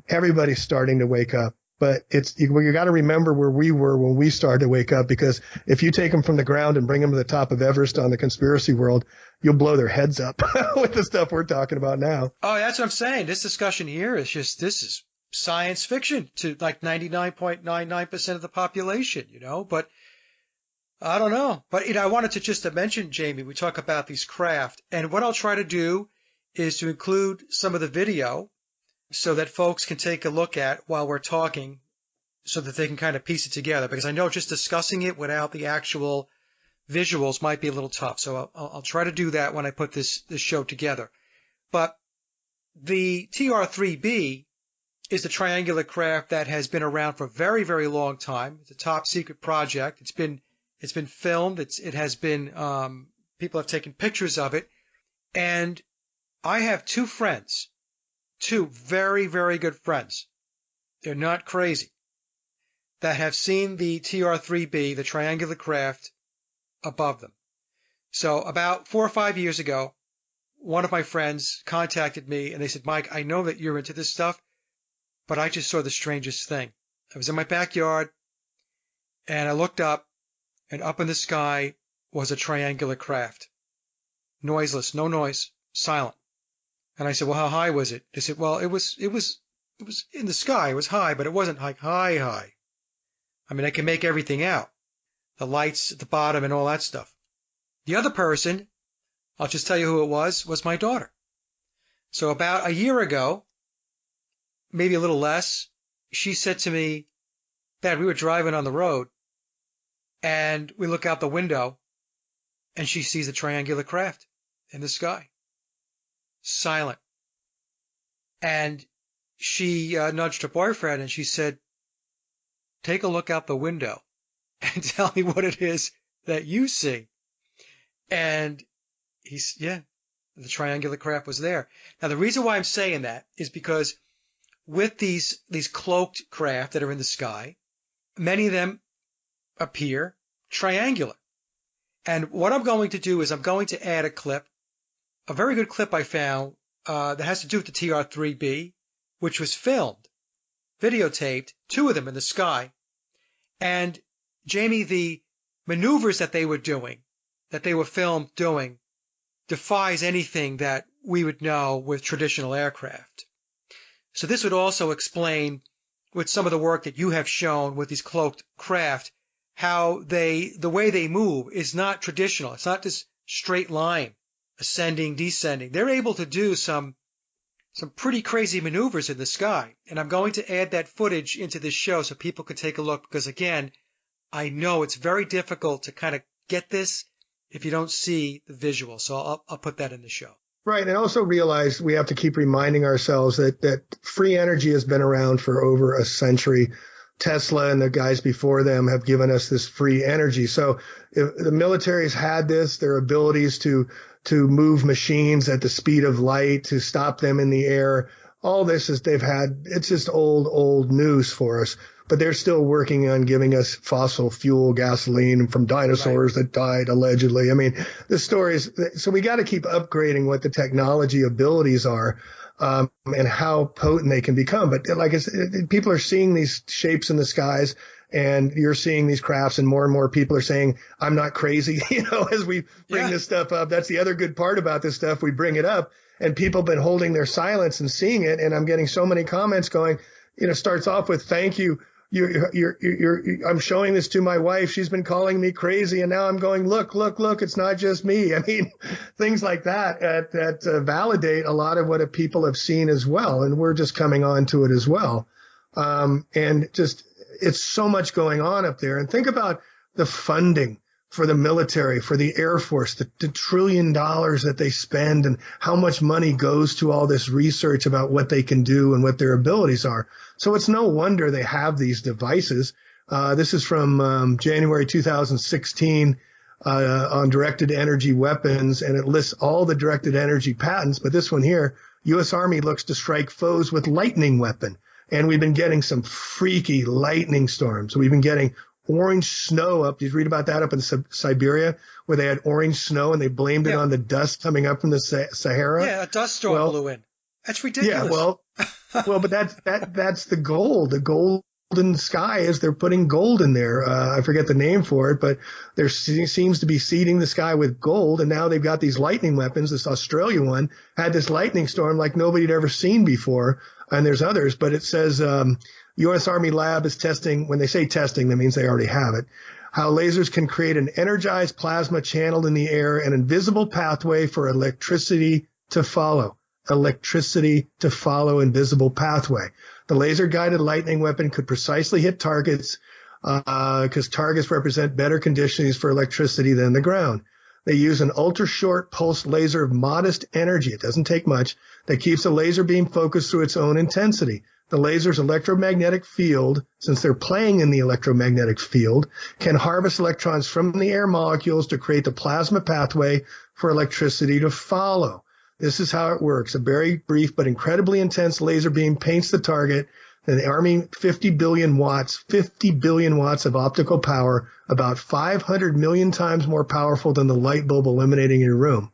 Everybody's starting to wake up, but you got to remember where we were when we started to wake up, because if you take them from the ground and bring them to the top of Everest on the conspiracy world, you'll blow their heads up with the stuff we're talking about now. Oh, that's what I'm saying. This discussion here is this is science fiction to like 99.99% of the population, but I don't know. But, I wanted to mention, Jamie, we talk about these craft, and what I'll try to do is to include some of the video so that folks can take a look at while we're talking so that they can kind of piece it together, because I know just discussing it without the actual visuals might be a little tough. So I'll try to do that when I put this show together. But the TR-3B is the triangular craft that has been around for a very, very long time. It's a top secret project. It's been filmed. It has been people have taken pictures of it, and I have two friends, two very, very good friends. They're not crazy, that have seen the TR-3B, the triangular craft, above them. So about 4 or 5 years ago, one of my friends contacted me and they said, Mike, I know that you're into this stuff, but I just saw the strangest thing. I was in my backyard and I looked up, and up in the sky was a triangular craft. Noiseless, no noise, silent. And I said, well, how high was it? They said, well, it was in the sky. It was high, but it wasn't like high. I mean, I can make everything out. The lights at the bottom and all that stuff. The other person, I'll just tell you who it was my daughter. So about a year ago, maybe a little less, she said to me, Dad, we were driving on the road and we look out the window and she sees a triangular craft in the sky. Silent. And she nudged her boyfriend and she said, take a look out the window and tell me what it is that you see. And the triangular craft was there. Now, the reason why I'm saying that is because with these cloaked craft that are in the sky, many of them appear triangular. And what I'm going to do is I'm going to add a clip, a very good clip I found that has to do with the TR-3B, which was filmed, videotaped, two of them in the sky. And Jamie, the maneuvers that they were doing, that they were filmed doing, defies anything that we would know with traditional aircraft. So this would also explain, with some of the work that you have shown with these cloaked craft, how the way they move is not traditional. It's not this straight line, ascending, descending. They're able to do some pretty crazy maneuvers in the sky. And I'm going to add that footage into this show so people can take a look, because again, I know it's very difficult to kind of get this if you don't see the visual. So I'll put that in the show. Right. And also realize we have to keep reminding ourselves that free energy has been around for over a century. Tesla and the guys before them have given us this free energy. So if the military's had this, their abilities to move machines at the speed of light, to stop them in the air, all this is it's just old news for us. But they're still working on giving us fossil fuel gasoline from dinosaurs that died allegedly. I mean, the stories. So we got to keep upgrading what the technology abilities are, and how potent they can become. But like I said, people are seeing these shapes in the skies, and you're seeing these crafts, and more people are saying, I'm not crazy, as we bring this stuff up. That's the other good part about this stuff. We bring it up, and people have been holding their silence and seeing it. And I'm getting so many comments going, starts off with, thank you. I'm showing this to my wife. She's been calling me crazy. And now I'm going, look, it's not just me. I mean, things like that validate a lot of what people have seen as well. And we're just coming on to it as well. And just, it's so much going on up there. And think about the funding for the military, for the Air Force, the $1 trillion that they spend, and how much money goes to all this research about what they can do and what their abilities are. So it's no wonder they have these devices. This is from January 2016 on directed energy weapons, and it lists all the directed energy patents. But this one here, U.S. Army looks to strike foes with lightning weapon. And we've been getting some freaky lightning storms. We've been getting orange snow up. Did you read about that up in Siberia, where they had orange snow and they blamed it on the dust coming up from the Sahara? Yeah, a dust storm blew in. That's ridiculous. Yeah, but that's the goal. The golden sky is they're putting gold in there. I forget the name for it, but there seems to be seeding the sky with gold. And now they've got these lightning weapons. This Australia one had this lightning storm like nobody had ever seen before. And there's others, but it says U.S. Army lab is testing. When they say testing, that means they already have it. How lasers can create an energized plasma channeled in the air, an invisible pathway for electricity to follow. Electricity to follow, invisible pathway. The laser-guided lightning weapon could precisely hit targets because targets represent better conditions for electricity than the ground. They use an ultra-short pulse laser of modest energy. It doesn't take much. That keeps the laser beam focused through its own intensity. The laser's electromagnetic field, since they're playing in the electromagnetic field, can harvest electrons from the air molecules to create the plasma pathway for electricity to follow. This is how it works. A very brief but incredibly intense laser beam paints the target. And the Army, 50 billion watts of optical power, about 500 million times more powerful than the light bulb illuminating your room.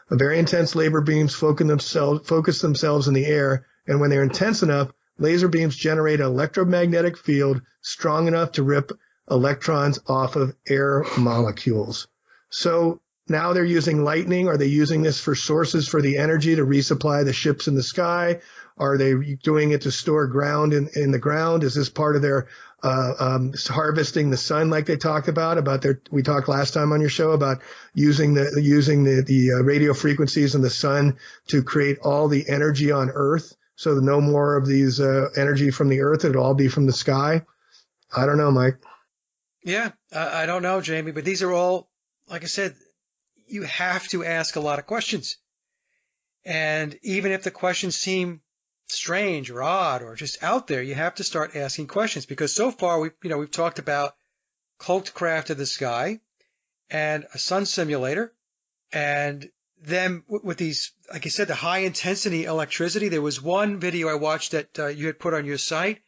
The very intense laser beams focus themselves in the air, and when they're intense enough, laser beams generate an electromagnetic field strong enough to rip electrons off of air molecules. So now they're using lightning. Are they using this for sources for the energy to resupply the ships in the sky? Are they doing it to store ground in the ground? Is this part of their harvesting the sun, like they talked about we talked last time on your show about using the radio frequencies in the sun to create all the energy on Earth? So no more of these energy from the Earth. It'll all be from the sky. I don't know, Mike. Yeah, I don't know, Jamie, but these are all, like I said, you have to ask a lot of questions. And even if the questions seem strange or odd or just out there, you have to start asking questions, because so far we've talked about cloaked craft of the sky and a sun simulator, and then with these, like I said, the high intensity electricity. There was one video I watched that you had put on your site,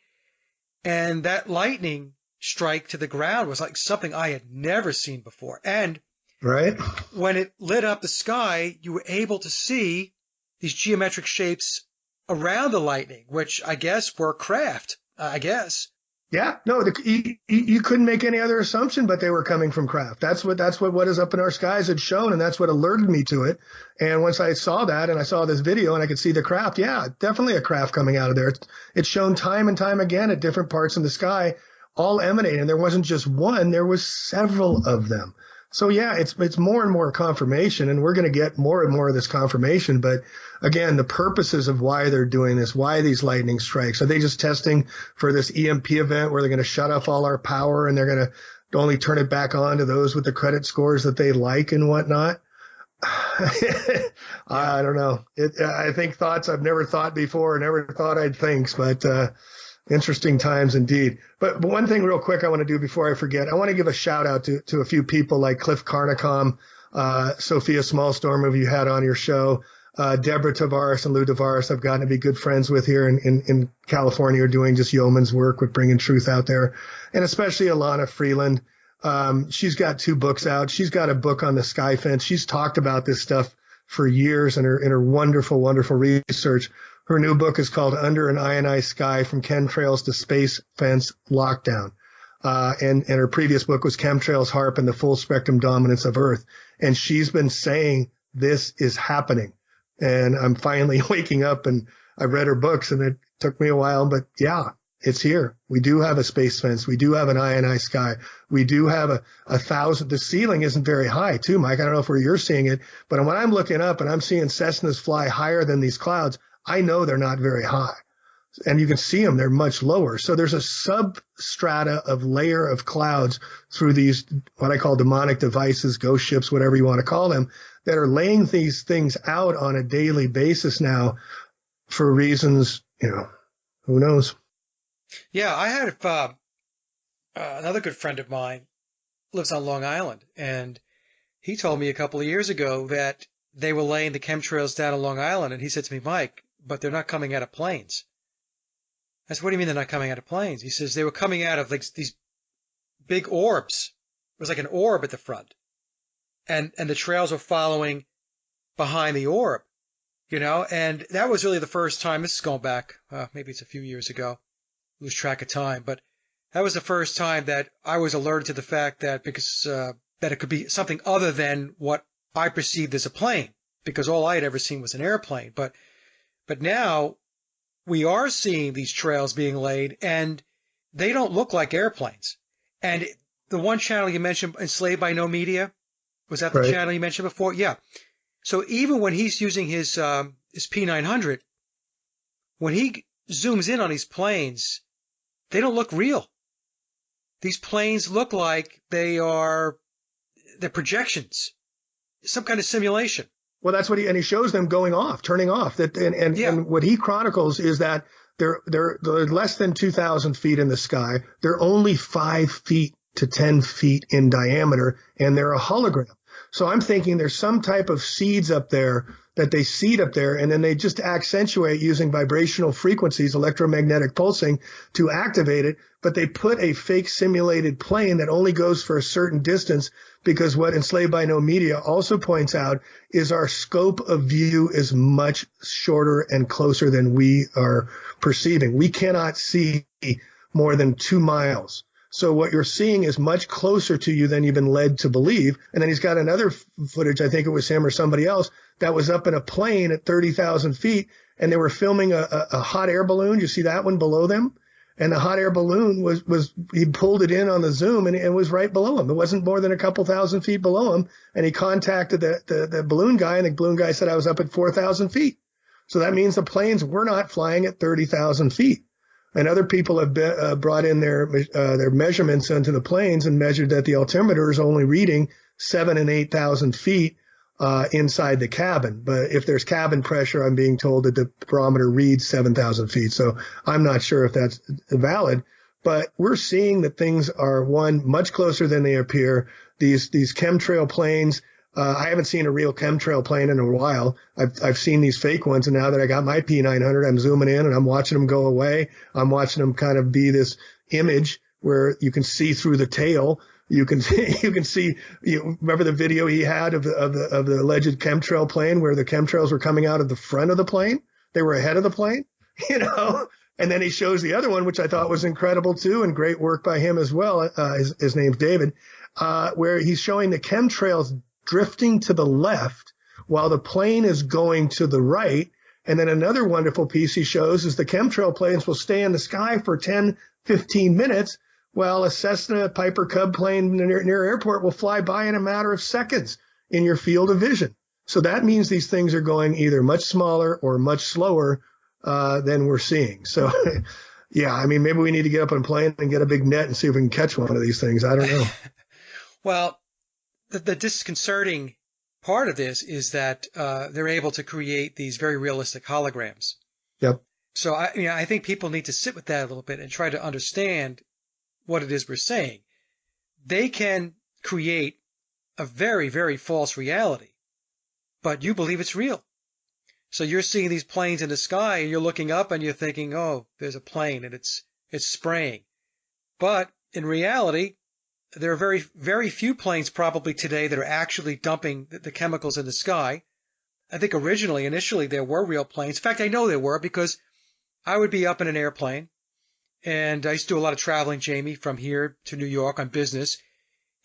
and that lightning strike to the ground was like something I had never seen before. And right when it lit up the sky, you were able to see these geometric shapes around the lightning, which I guess were craft, I guess. Yeah, no, you couldn't make any other assumption, but they were coming from craft. That's what is up in our skies had shown, and that's what alerted me to it. And once I saw that, and I saw this video, and I could see the craft, yeah, definitely a craft coming out of there. It's shown time and time again at different parts in the sky, all emanating. There wasn't just one; there was several of them. So yeah, it's more and more confirmation, and we're going to get more and more of this confirmation. But again, the purposes of why they're doing this, why these lightning strikes, are they just testing for this EMP event where they're going to shut off all our power and they're going to only turn it back on to those with the credit scores that they like and whatnot? I don't know. I think thoughts I've never thought before, never thought I'd think, but interesting times indeed. But one thing real quick I want to do before I forget, I want to give a shout out to a few people like Cliff Carnicom, Sophia Smallstorm, who you had on your show, Deborah Tavares and Lou Tavares I've gotten to be good friends with here in California, are doing just yeoman's work with bringing truth out there. And especially Alana Freeland. She's got 2 books out. She's got a book on the sky fence. She's talked about this stuff for years in her wonderful, wonderful research. Her new book is called Under an Ionized Sky, From Chemtrails to Space Fence Lockdown. And her previous book was Chemtrails, HAARP, and the Full Spectrum Dominance of Earth. And she's been saying this is happening. And I'm finally waking up, and I read her books, and it took me a while, but yeah, it's here. We do have a space fence. We do have an ionized sky. We do have a 1,000. The ceiling isn't very high too, Mike. I don't know if you're seeing it, but when I'm looking up and I'm seeing Cessnas fly higher than these clouds, I know they're not very high. And you can see them, they're much lower. So there's a substrata of layer of clouds through these, what I call demonic devices, ghost ships, whatever you want to call them, that are laying these things out on a daily basis now for reasons, who knows? Yeah, I had another good friend of mine lives on Long Island, and he told me a couple of years ago that they were laying the chemtrails down on Long Island, and he said to me, Mike, but they're not coming out of planes. I said, what do you mean they're not coming out of planes? He says they were coming out of like these big orbs. It was like an orb at the front. And the trails were following behind the orb, and that was really the first time. This is going back, maybe it's a few years ago, lose track of time, but that was the first time that I was alerted to the fact that that it could be something other than what I perceived as a plane, because all I had ever seen was an airplane. But now we are seeing these trails being laid, and they don't look like airplanes. And the one channel you mentioned, Enslaved by No Media, was that the Right. channel you mentioned before? Yeah. So even when he's using his P900, when he zooms in on these planes, they don't look real. These planes look like they're projections, some kind of simulation. Well, that's what he shows them going off, turning off. And what he chronicles is that they're less than 2,000 feet in the sky. They're only 5 feet to 10 feet in diameter, and they're a hologram. So I'm thinking there's some type of seeds up there that they seed up there, and then they just accentuate using vibrational frequencies, electromagnetic pulsing, to activate it. But they put a fake simulated plane that only goes for a certain distance, because what Enslaved by No Media also points out is our scope of view is much shorter and closer than we are perceiving. We cannot see more than 2 miles. So what you're seeing is much closer to you than you've been led to believe. And then he's got another footage, I think it was him or somebody else, that was up in a plane at 30,000 feet, and they were filming a hot air balloon. You see that one below them? And the hot air balloon he pulled it in on the zoom, and it was right below him. It wasn't more than a couple thousand feet below him. And he contacted the balloon guy, and the balloon guy said, I was up at 4,000 feet. So that means the planes were not flying at 30,000 feet. And other people have brought in their measurements into the planes and measured that the altimeter is only reading 7,000 and 8,000 feet inside the cabin. But if there's cabin pressure, I'm being told that the barometer reads 7,000 feet. So I'm not sure if that's valid. But we're seeing that things are, one, much closer than they appear. These chemtrail planes. I haven't seen a real chemtrail plane in a while. I've seen these fake ones, and now that I got my P900, I'm zooming in and I'm watching them go away. I'm watching them kind of be this image where you can see through the tail. You can see. You remember the video he had of the alleged chemtrail plane where the chemtrails were coming out of the front of the plane? They were ahead of the plane, And then he shows the other one, which I thought was incredible too, and great work by him as well. His name's David, where he's showing the chemtrails drifting to the left while the plane is going to the right. And then another wonderful piece he shows is the chemtrail planes will stay in the sky for 10, 15 minutes, while a Cessna Piper Cub plane near airport will fly by in a matter of seconds in your field of vision. So that means these things are going either much smaller or much slower than we're seeing. So, yeah, I mean, maybe we need to get up on a plane and get a big net and see if we can catch one of these things. I don't know. Well, the disconcerting part of this is that they're able to create these very realistic holograms. Yep. So I think people need to sit with that a little bit and try to understand what it is we're saying. They can create a very, very false reality, but you believe it's real. So you're seeing these planes in the sky and you're looking up and you're thinking, oh, there's a plane and it's spraying. But in reality, there are very, very few planes probably today that are actually dumping the chemicals in the sky. I think initially, there were real planes. In fact, I know there were because I would be up in an airplane, and I used to do a lot of traveling, Jamie, from here to New York on business.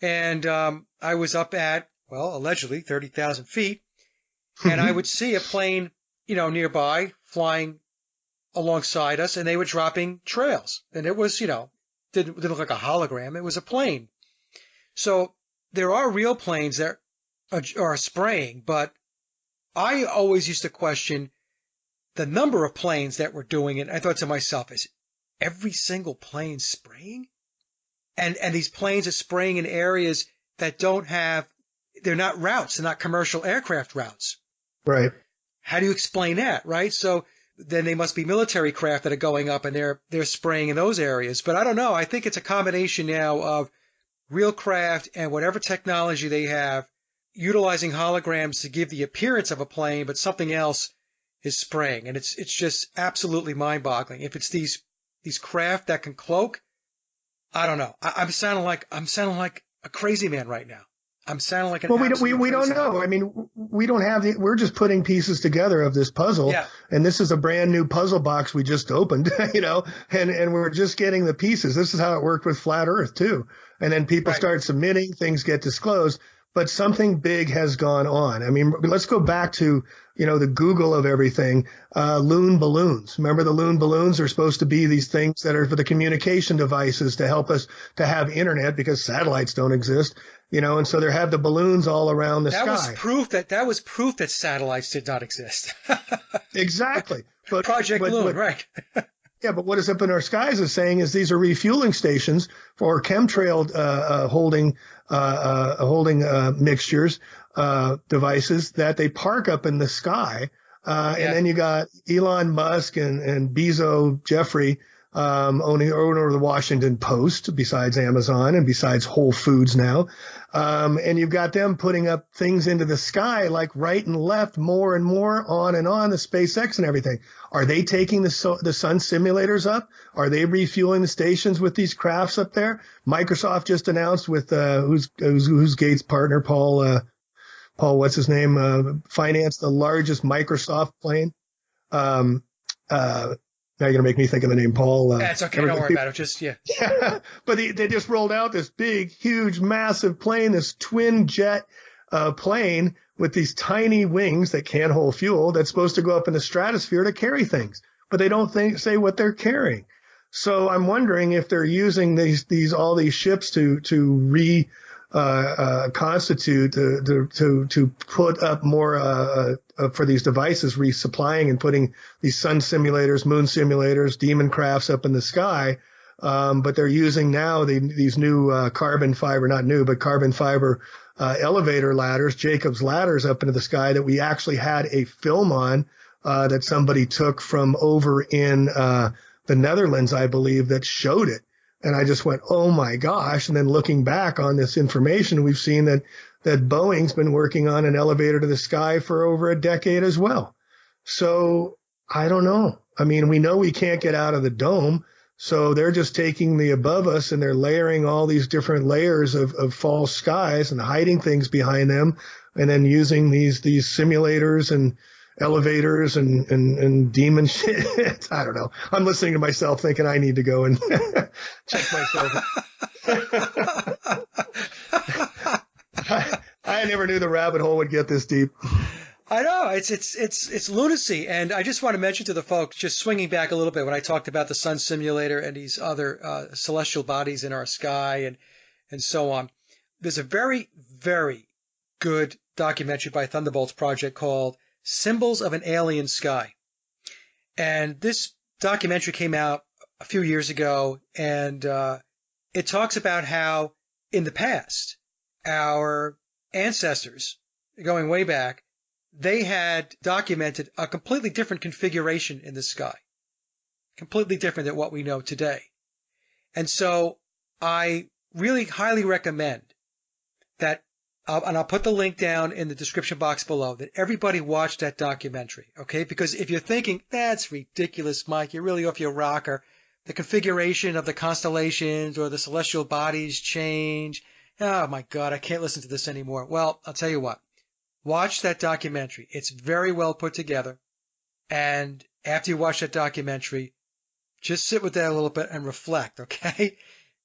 And I was up at, well, allegedly 30,000 feet, and I would see a plane, nearby flying alongside us, and they were dropping trails. And it was, didn't look like a hologram. It was a plane. So there are real planes that are spraying, but I always used to question the number of planes that were doing it. I thought to myself, is every single plane spraying? And these planes are spraying in areas that they're not routes, they're not commercial aircraft routes. Right. How do you explain that, right? So then they must be military craft that are going up and they're spraying in those areas. But I don't know. I think it's a combination now of real craft and whatever technology they have, utilizing holograms to give the appearance of a plane, but something else is spraying. And it's just absolutely mind-boggling. If it's these craft that can cloak, I don't know. I'm sounding like a crazy man right now. I'm sounding like an we don't know. I mean, we don't have we're just putting pieces together of this puzzle. Yeah. And this is a brand new puzzle box we just opened, and we're just getting the pieces. This is how it worked with Flat Earth too. And then people start submitting, things get disclosed, but something big has gone on. I mean, let's go back to, the Google of everything, loon balloons. Remember the loon balloons are supposed to be these things that are for the communication devices to help us to have internet because satellites don't exist, and so they have the balloons all around the sky. That was proof that satellites did not exist. Exactly. But Project Loon, right. Yeah, but what is up in our skies is saying is these are refueling stations for chemtrail holding mixtures, devices that they park up in the sky. And then you got Elon Musk and Bezos, Jeffrey, owner of the Washington Post, besides Amazon and besides Whole Foods now. And you've got them putting up things into the sky like right and left, more and more on and on, the SpaceX and everything. Are they taking the sun simulators up? Are they refueling the stations with these crafts up there? Microsoft just announced with, who's Gates' partner, Paul, what's his name, financed the largest Microsoft plane. Now you're going to make me think of the name Paul. That's okay. Don't worry about it. Just, yeah. But they just rolled out this big, huge, massive plane, this twin jet plane with these tiny wings that can't hold fuel that's supposed to go up in the stratosphere to carry things. But they don't say what they're carrying. So I'm wondering if they're using all these ships to constitute to put up more for these devices, resupplying and putting these sun simulators, moon simulators, demon crafts up in the sky. But they're using now these new carbon fiber elevator ladders, Jacob's ladders up into the sky that we actually had a film on that somebody took from over in the Netherlands, I believe, that showed it. And I just went, oh my gosh. And then looking back on this information, we've seen that Boeing's been working on an elevator to the sky for over a decade as well. So I don't know. I mean, we know we can't get out of the dome. So they're just taking the above us and they're layering all these different layers of false skies and hiding things behind them. And then using these simulators and elevators and demon shit. I don't know. I'm listening to myself thinking I need to go and check myself. I never knew the rabbit hole would get this deep. I know it's lunacy. And I just want to mention to the folks, just swinging back a little bit when I talked about the sun simulator and these other celestial bodies in our sky and so on. There's a very, very good documentary by Thunderbolts Project called Symbols of an Alien Sky. And this documentary came out a few years ago, and it talks about how in the past, our ancestors, going way back, they had documented a completely different configuration in the sky, completely different than what we know today. And so I really highly recommend that and I'll put the link down in the description box below, that everybody watch that documentary, okay? Because if you're thinking, that's ridiculous, Mike, you're really off your rocker, the configuration of the constellations or the celestial bodies change. Oh my God, I can't listen to this anymore. Well, I'll tell you what, watch that documentary. It's very well put together. And after you watch that documentary, just sit with that a little bit and reflect, okay?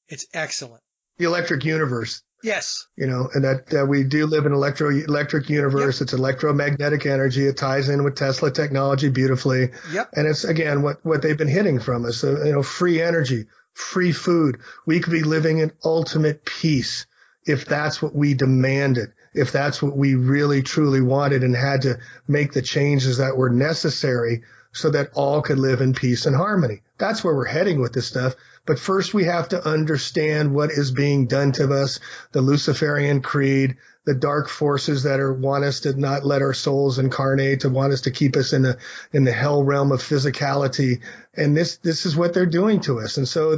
It's excellent. The Electric Universe. Yes. And that we do live in an electric universe. Yep. It's electromagnetic energy. It ties in with Tesla technology beautifully. Yep. And it's, again, what they've been hitting from us. Free energy, free food. We could be living in ultimate peace if that's what we demanded, if that's what we really, truly wanted and had to make the changes that were necessary so that all could live in peace and harmony. That's where we're heading with this stuff. But first, we have to understand what is being done to us, the Luciferian creed, the dark forces that want us to not let our souls incarnate, to want us to keep us in the hell realm of physicality. And this is what they're doing to us. And so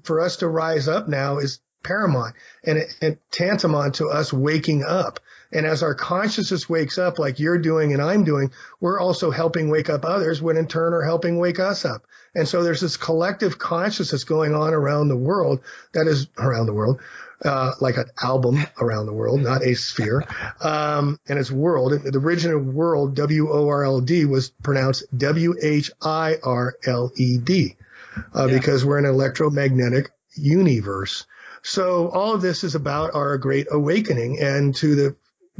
for us to rise up now is paramount and tantamount to us waking up. And as our consciousness wakes up, like you're doing and I'm doing, we're also helping wake up others, when in turn are helping wake us up. And so there's this collective consciousness going on around the world, like an album around the world, not a sphere. And it's world. The original world, WORLD, was pronounced WHIRLED, because we're an electromagnetic universe. So all of this is about our great awakening, and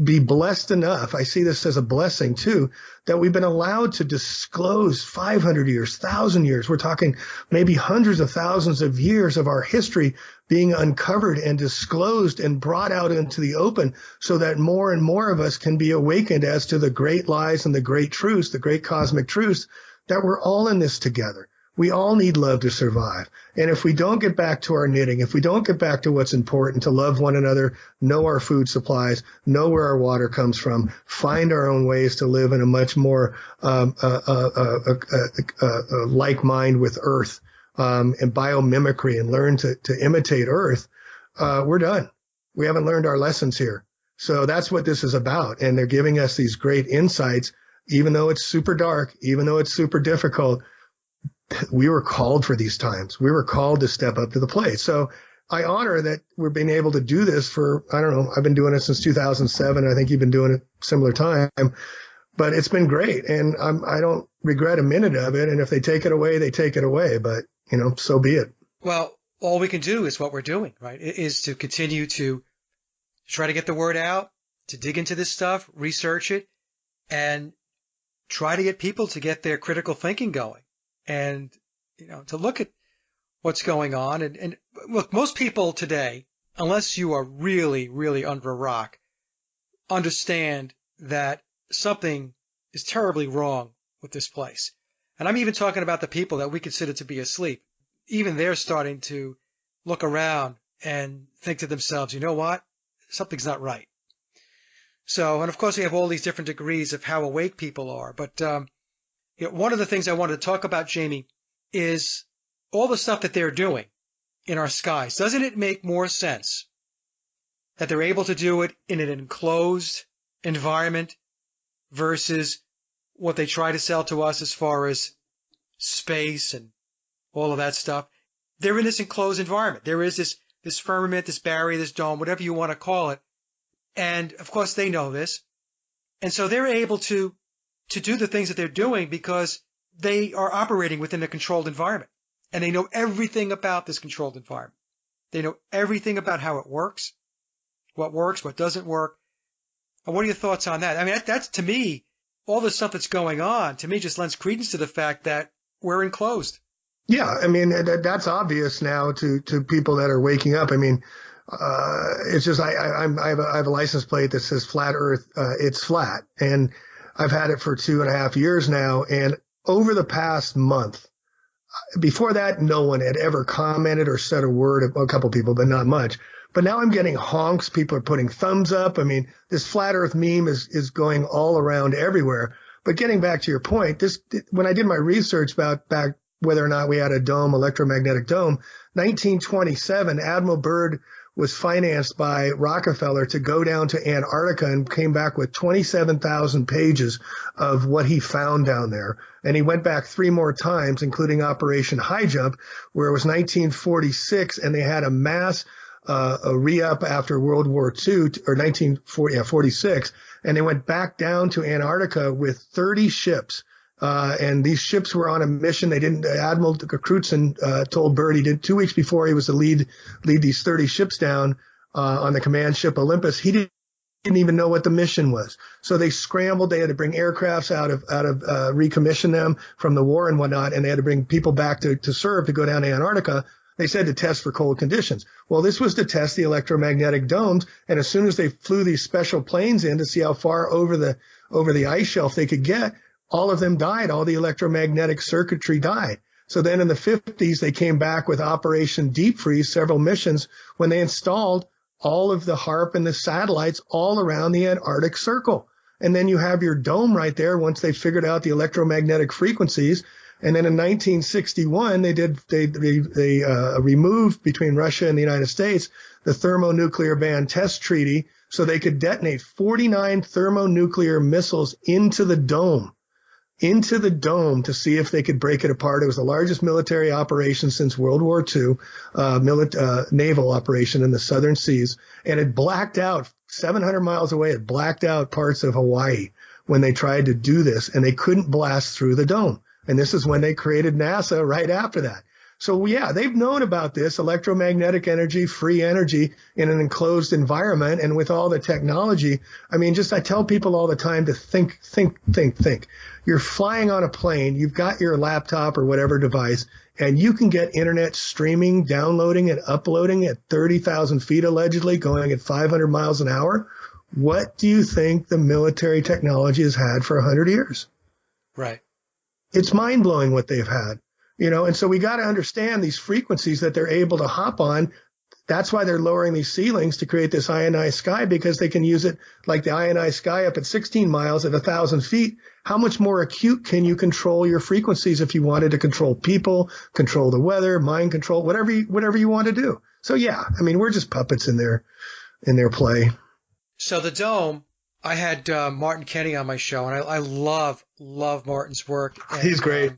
be blessed enough. I see this as a blessing too, that we've been allowed to disclose 500 years, 1,000 years. We're talking maybe hundreds of thousands of years of our history being uncovered and disclosed and brought out into the open, so that more and more of us can be awakened as to the great lies and the great truths, the great cosmic truths, that we're all in this together. We all need love to survive. And if we don't get back to our knitting, if we don't get back to what's important, to love one another, know our food supplies, know where our water comes from, find our own ways to live in a much more like mind with Earth, and biomimicry, and learn to imitate Earth, we're done. We haven't learned our lessons here. So that's what this is about. And they're giving us these great insights, even though it's super dark, even though it's super difficult. We were called for these times. We were called to step up to the plate. So I honor that we're being able to do this for, I don't know, I've been doing it since 2007. I think you've been doing it similar time, but it's been great. And I don't regret a minute of it. And if they take it away, they take it away. But, so be it. Well, all we can do is what we're doing, right? It is to continue to try to get the word out, to dig into this stuff, research it, and try to get people to get their critical thinking going. And, to look at what's going on. And look, most people today, unless you are really, really under a rock, understand that something is terribly wrong with this place. And I'm even talking about the people that we consider to be asleep. Even they're starting to look around and think to themselves, you know what? Something's not right. So, and of course, we have all these different degrees of how awake people are. But, one of the things I wanted to talk about, Jamie, is all the stuff that they're doing in our skies. Doesn't it make more sense that they're able to do it in an enclosed environment versus what they try to sell to us as far as space and all of that stuff? They're in this enclosed environment. There is this firmament, this barrier, this dome, whatever you want to call it. And, of course, they know this. And so they're able to do the things that they're doing because they are operating within a controlled environment. And they know everything about this controlled environment. They know everything about how it works, what doesn't work. And what are your thoughts on that? I mean, that's, to me, all the stuff that's going on, to me, just lends credence to the fact that we're enclosed. Yeah, I mean, that's obvious now to people that are waking up. I mean, it's just I have a license plate that says flat Earth. It's flat. And I've had it for 2.5 years now. And over the past month, before that, no one had ever commented or said a word. A couple people, but not much. But now I'm getting honks. People are putting thumbs up. I mean, this flat Earth meme is going all around everywhere. But getting back to your point, when I did my research about back whether or not we had a dome, electromagnetic dome, 1927, Admiral Byrd was financed by Rockefeller to go down to Antarctica and came back with 27,000 pages of what he found down there. And he went back 3 more times, including Operation High Jump, where it was 1946, and they had a mass a re-up after World War II, or 1946, and they went back down to Antarctica with 30 ships. And these ships were on a mission. Admiral Crutzen told Byrd he did 2 weeks before he was to lead these 30 ships down on the command ship Olympus. He didn't even know what the mission was. So they scrambled. They had to bring aircrafts out of recommission them from the war and whatnot, and they had to bring people back to serve to go down to Antarctica. They said to test for cold conditions. Well, this was to test the electromagnetic domes, and as soon as they flew these special planes in to see how far over the ice shelf they could get, all of them died. All the electromagnetic circuitry died. So then in the 50s, they came back with Operation Deep Freeze, several missions, when they installed all of the HAARP and the satellites all around the Antarctic Circle. And then you have your dome right there once they figured out the electromagnetic frequencies. And then in 1961, they removed between Russia and the United States the thermonuclear ban test treaty so they could detonate 49 thermonuclear missiles into the dome to see if they could break it apart. It was the largest military operation since World War II, naval operation in the southern seas. And it blacked out 700 miles away. It blacked out parts of Hawaii when they tried to do this, and they couldn't blast through the dome. And this is when they created NASA right after that. So yeah, they've known about this electromagnetic energy, free energy in an enclosed environment. And with all the technology, I mean, I tell people all the time to think. You're flying on a plane, you've got your laptop or whatever device, and you can get internet streaming, downloading and uploading at 30,000 feet allegedly, going at 500 miles an hour. What do you think the military technology has had for 100 years? Right. It's mind-blowing what they've had, and so we got to understand these frequencies that they're able to hop on. That's why they're lowering these ceilings to create this ionized sky, because they can use it like the ionized sky up at 16 miles at 1,000 feet. How much more acute can you control your frequencies if you wanted to control people, control the weather, mind control, whatever you want to do? So yeah, I mean, we're just puppets in their play. So the dome, I had Martin Kenney on my show, and I love Martin's work. And, he's great.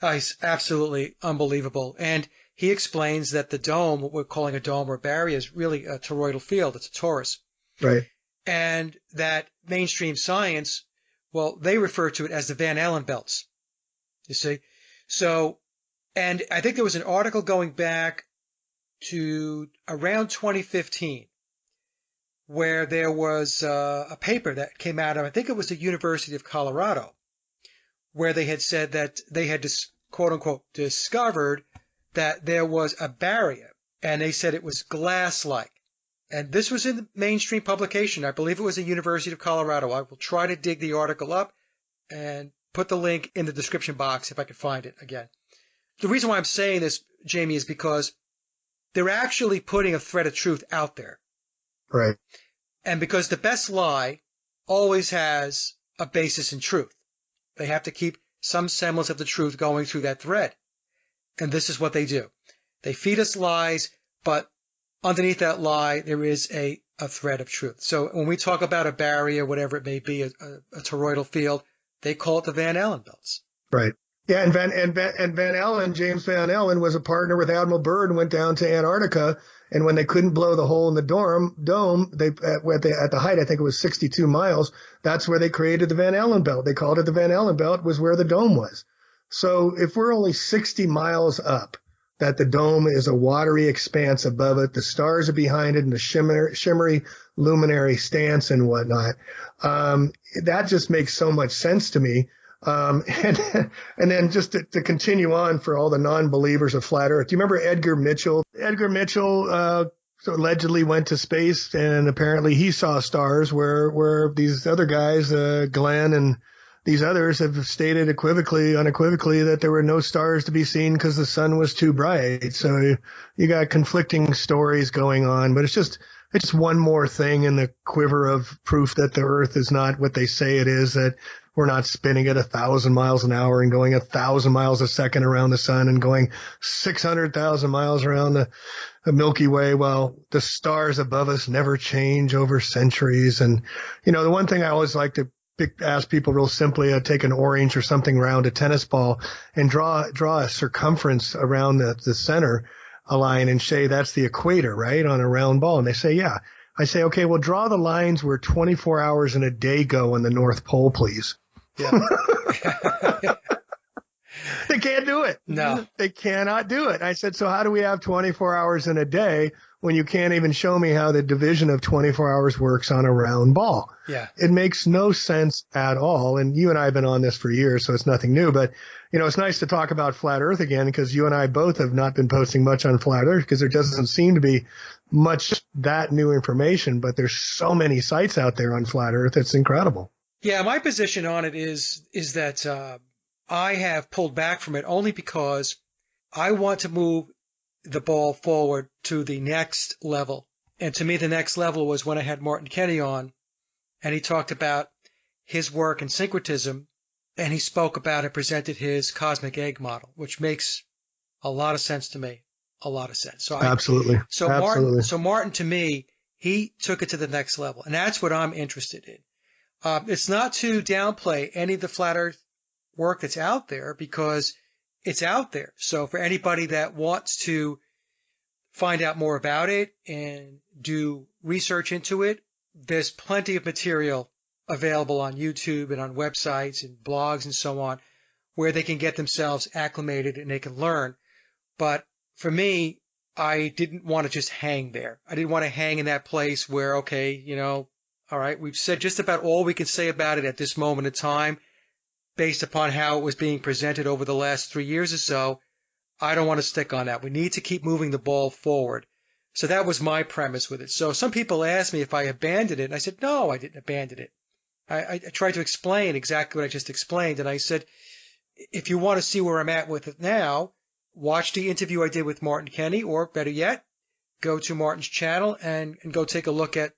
He's absolutely unbelievable. And he explains that the dome, what we're calling a dome or barrier, is really a toroidal field. It's a torus. Right. And that mainstream science, well, they refer to it as the Van Allen belts. You see? So, and I think there was an article going back to around 2015 where there was a paper that came out of, I think it was the University of Colorado, where they had said that they had, quote unquote, discovered that there was a barrier, and they said it was glass-like. And this was in the mainstream publication. I believe it was the University of Colorado. I will try to dig the article up and put the link in the description box if I can find it again. The reason why I'm saying this, Jamie, is because they're actually putting a thread of truth out there. Right. And because the best lie always has a basis in truth. They have to keep some semblance of the truth going through that thread. And this is what they do. They feed us lies, but underneath that lie, there is a thread of truth. So when we talk about a barrier, whatever it may be, a toroidal field, they call it the Van Allen belts. Right. Yeah, and Van Allen, James Van Allen, was a partner with Admiral Byrd and went down to Antarctica. And when they couldn't blow the hole in the dome, they at the height, I think it was 62 miles. That's where they created the Van Allen belt. They called it the Van Allen belt, was where the dome was. So if we're only 60 miles up, that the dome is a watery expanse above it, the stars are behind it, and the shimmery luminary stance and whatnot, that just makes so much sense to me. And then just to continue on for all the non-believers of flat Earth. Do you remember Edgar Mitchell? Edgar Mitchell, allegedly went to space, and apparently he saw stars where these other guys, Glenn and these others, have stated unequivocally that there were no stars to be seen because the sun was too bright. So you got conflicting stories going on, but it's just one more thing in the quiver of proof that the Earth is not what they say it is, that we're not spinning at 1,000 miles an hour and going 1,000 miles a second around the sun and going 600,000 miles around the Milky Way, well, the stars above us never change over centuries. And, the one thing I always like to ask people real simply, take an orange or something round, a tennis ball, and draw a circumference around the center line and say that's the equator, right, on a round ball. And they say, yeah. I say, okay, well, draw the lines where 24 hours in a day go on the North Pole, please. Yeah. They can't do it. No. They cannot do it. I said, so how do we have 24 hours in a day when you can't even show me how the division of 24 hours works on a round ball? Yeah. It makes no sense at all. And you and I have been on this for years, so it's nothing new. But, it's nice to talk about flat Earth again, because you and I both have not been posting much on flat Earth because there doesn't seem to be much that new information. But there's so many sites out there on flat Earth. It's incredible. Yeah, my position on it is that I have pulled back from it only because I want to move the ball forward to the next level. And to me, the next level was when I had Martin Kenney on, and he talked about his work in syncretism, and he spoke about and presented his cosmic egg model, which makes a lot of sense to me, a lot of sense. Absolutely. Martin, to me, he took it to the next level, and that's what I'm interested in. It's not to downplay any of the flat Earth work that's out there, because it's out there. So for anybody that wants to find out more about it and do research into it, there's plenty of material available on YouTube and on websites and blogs and so on where they can get themselves acclimated and they can learn. But for me, I didn't want to just hang there. I didn't want to hang in that place where, okay, all right, we've said just about all we can say about it at this moment in time based upon how it was being presented over the last 3 years or so. I don't want to stick on that. We need to keep moving the ball forward. So that was my premise with it. So some people asked me if I abandoned it, and I said, no, I didn't abandon it. I tried to explain exactly what I just explained, and I said, if you want to see where I'm at with it now, watch the interview I did with Martin Kenney, or better yet, go to Martin's channel and go take a look at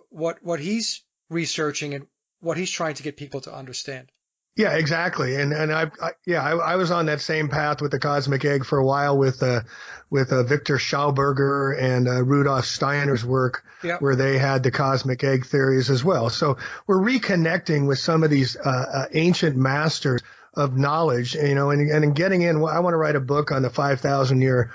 what he's researching and what he's trying to get people to understand. Yeah, exactly. And I was on that same path with the cosmic egg for a while with Victor Schauberger and Rudolf Steiner's work, yep, where they had the cosmic egg theories as well. So we're reconnecting with some of these ancient masters of knowledge, and getting in. I want to write a book on the 5,000-year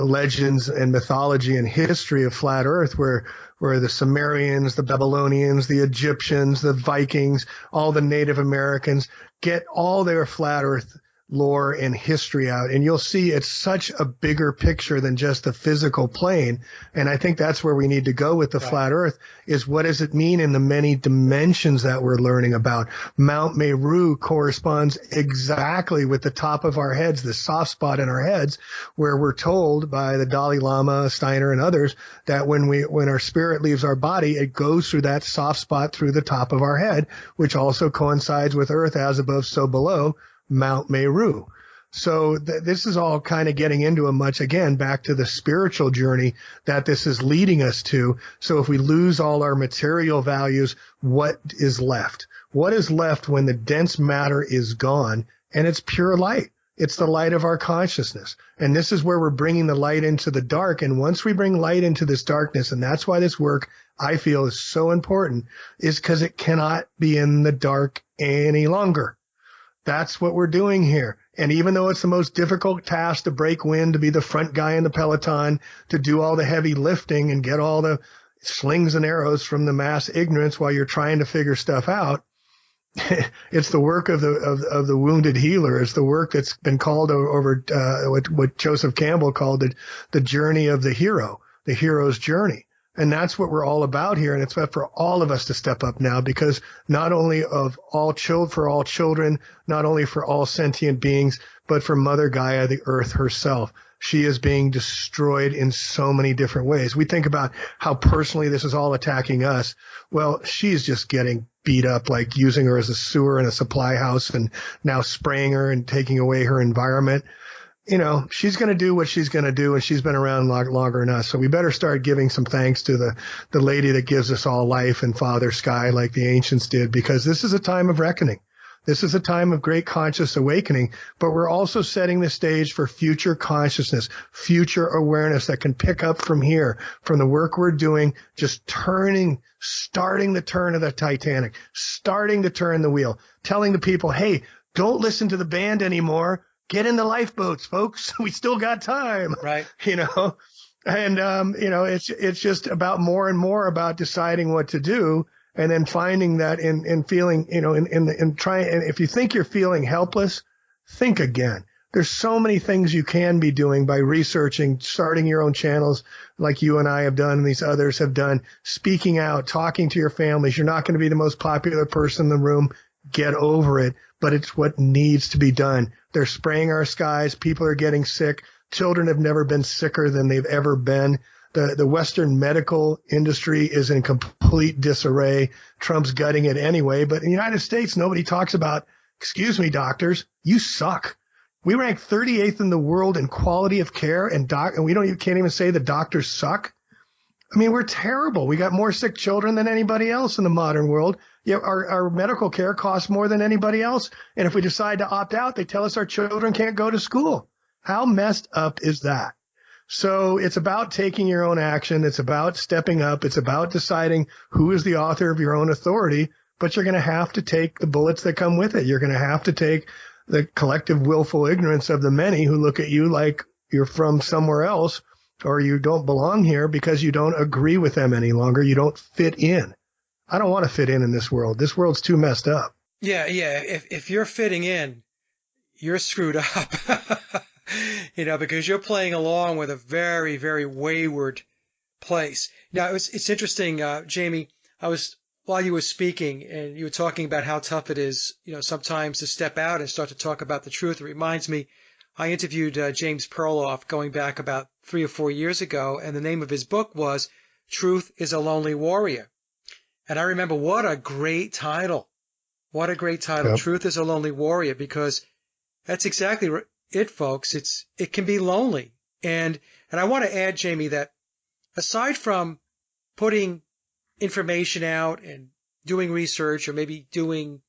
legends and mythology and history of flat Earth, where the Sumerians, the Babylonians, the Egyptians, the Vikings, all the Native Americans get all their flat Earth lore and history out. And you'll see it's such a bigger picture than just the physical plane. And I think that's where we need to go with the flat Earth, is what does it mean in the many dimensions that we're learning about? Mount Meru corresponds exactly with the top of our heads, the soft spot in our heads, where we're told by the Dalai Lama, Steiner, and others that when our spirit leaves our body, it goes through that soft spot through the top of our head, which also coincides with Earth as above, so below, Mount Meru. So this is all kind of getting into again, back to the spiritual journey that this is leading us to. So if we lose all our material values, what is left? What is left when the dense matter is gone and it's pure light? It's the light of our consciousness. And this is where we're bringing the light into the dark. And once we bring light into this darkness, and that's why this work I feel is so important, is because it cannot be in the dark any longer. That's what we're doing here. And even though it's the most difficult task to break wind, to be the front guy in the peloton, to do all the heavy lifting and get all the slings and arrows from the mass ignorance while you're trying to figure stuff out, it's the work of the wounded healer. It's the work that's been called over what Joseph Campbell called the journey of the hero, the hero's journey. And that's what we're all about here. And it's up for all of us to step up now, because not only for all children, not only for all sentient beings, but for Mother Gaia, the earth herself. She is being destroyed in so many different ways. We think about how personally this is all attacking us. Well, she's just getting beat up, like using her as a sewer in a supply house and now spraying her and taking away her environment. She's going to do what she's going to do, and she's been around longer than us. So we better start giving some thanks to the lady that gives us all life and Father Sky, like the ancients did, because this is a time of reckoning. This is a time of great conscious awakening, but we're also setting the stage for future consciousness, future awareness that can pick up from here, from the work we're doing, just starting the turn of the Titanic, starting to turn the wheel, telling the people, hey, don't listen to the band anymore. Get in the lifeboats, folks. We still got time. Right. And, it's just about more and more about deciding what to do, and then finding that in feeling, in trying. And if you think you're feeling helpless, think again. There's so many things you can be doing by researching, starting your own channels like you and I have done and these others have done, speaking out, talking to your families. You're not going to be the most popular person in the room. Get over it. But it's what needs to be done. They're spraying our skies. People are getting sick. Children have never been sicker than they've ever been. The Western medical industry is in complete disarray. Trump's gutting it anyway. But in the United States, nobody talks about, excuse me, doctors, you suck. We rank 38th in the world in quality of care, and we can't even say the doctors suck. I mean, we're terrible. We got more sick children than anybody else in the modern world. Yet our medical care costs more than anybody else. And if we decide to opt out, they tell us our children can't go to school. How messed up is that? So it's about taking your own action. It's about stepping up. It's about deciding who is the author of your own authority, but you're going to have to take the bullets that come with it. You're going to have to take the collective willful ignorance of the many who look at you like you're from somewhere else or you don't belong here because you don't agree with them any longer. You don't fit in. I don't want to fit in this world. This world's too messed up. Yeah. If you're fitting in, you're screwed up. Because you're playing along with a very, very wayward place. Now, it's interesting, Jamie, while you were speaking and you were talking about how tough it is, sometimes to step out and start to talk about the truth. It reminds me, I interviewed James Perloff going back about 3 or 4 years ago, and the name of his book was Truth is a Lonely Warrior. And I remember what a great title. What a great title. Yep. Truth is a Lonely Warrior, because that's exactly it, folks. It can be lonely. And I want to add, Jamie, that aside from putting information out and doing research or maybe doing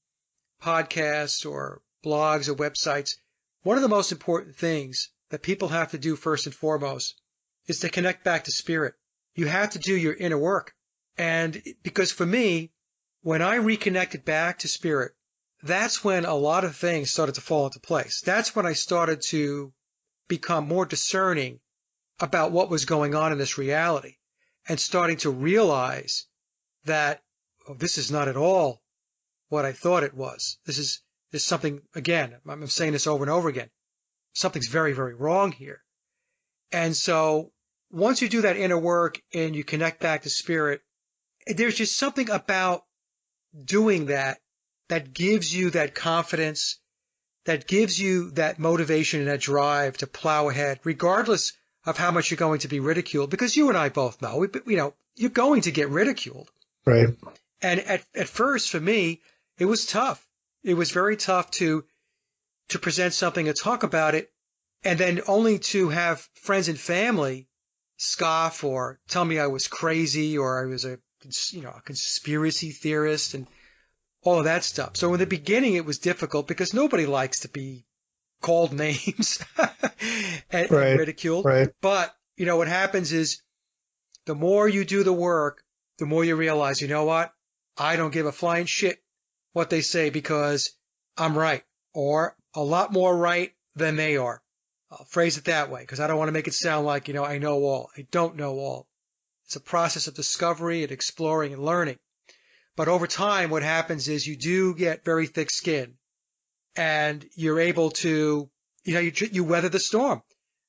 podcasts or blogs or websites, one of the most important things that people have to do first and foremost is to connect back to spirit. You have to do your inner work. And because for me, when I reconnected back to spirit, that's when a lot of things started to fall into place. That's when I started to become more discerning about what was going on in this reality and starting to realize that this is not at all what I thought it was. There's something, again, I'm saying this over and over again, something's very, very wrong here. And so once you do that inner work and you connect back to spirit, there's just something about doing that gives you that confidence, that gives you that motivation and that drive to plow ahead, regardless of how much you're going to be ridiculed. Because you and I both know, you're going to get ridiculed. Right. And at first, for me, it was tough. It was very tough to present something and talk about it, and then only to have friends and family scoff or tell me I was crazy or I was a conspiracy theorist and all of that stuff. So in the beginning, it was difficult because nobody likes to be called names and ridiculed. Right. But, what happens is the more you do the work, the more you realize, you know what? I don't give a flying shit what they say because I'm right, or a lot more right than they are. I'll phrase it that way because I don't want to make it sound like, I know all. I don't know all. It's a process of discovery and exploring and learning. But over time, what happens is you do get very thick skin and you're able to, you weather the storm.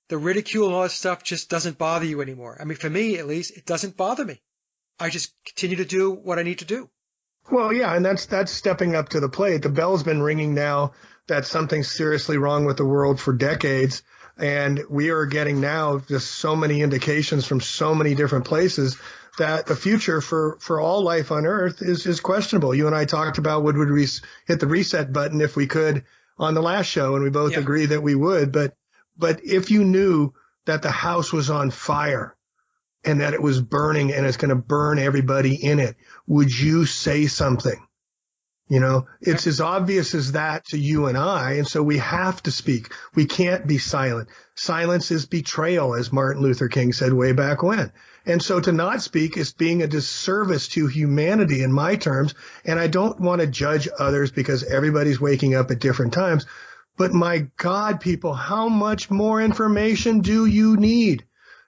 The ridicule and all that stuff just doesn't bother you anymore. I mean, for me, at least, it doesn't bother me. I just continue to do what I need to do. Well, yeah, and that's stepping up to the plate. The bell's been ringing now that something's seriously wrong with the world for decades. And we are getting now just so many indications from so many different places that the future for all life on Earth is questionable. You and I talked about would we hit the reset button if we could on the last show, and we both agree that we would. But if you knew that the house was on fire and that it was burning and it's going to burn everybody in it, would you say something? You know, it's as obvious as that to you and I. And so we have to speak. We can't be silent. Silence is betrayal, as Martin Luther King said way back when. And so to not speak is being a disservice to humanity in my terms. And I don't want to judge others because everybody's waking up at different times. But my God, people, how much more information do you need?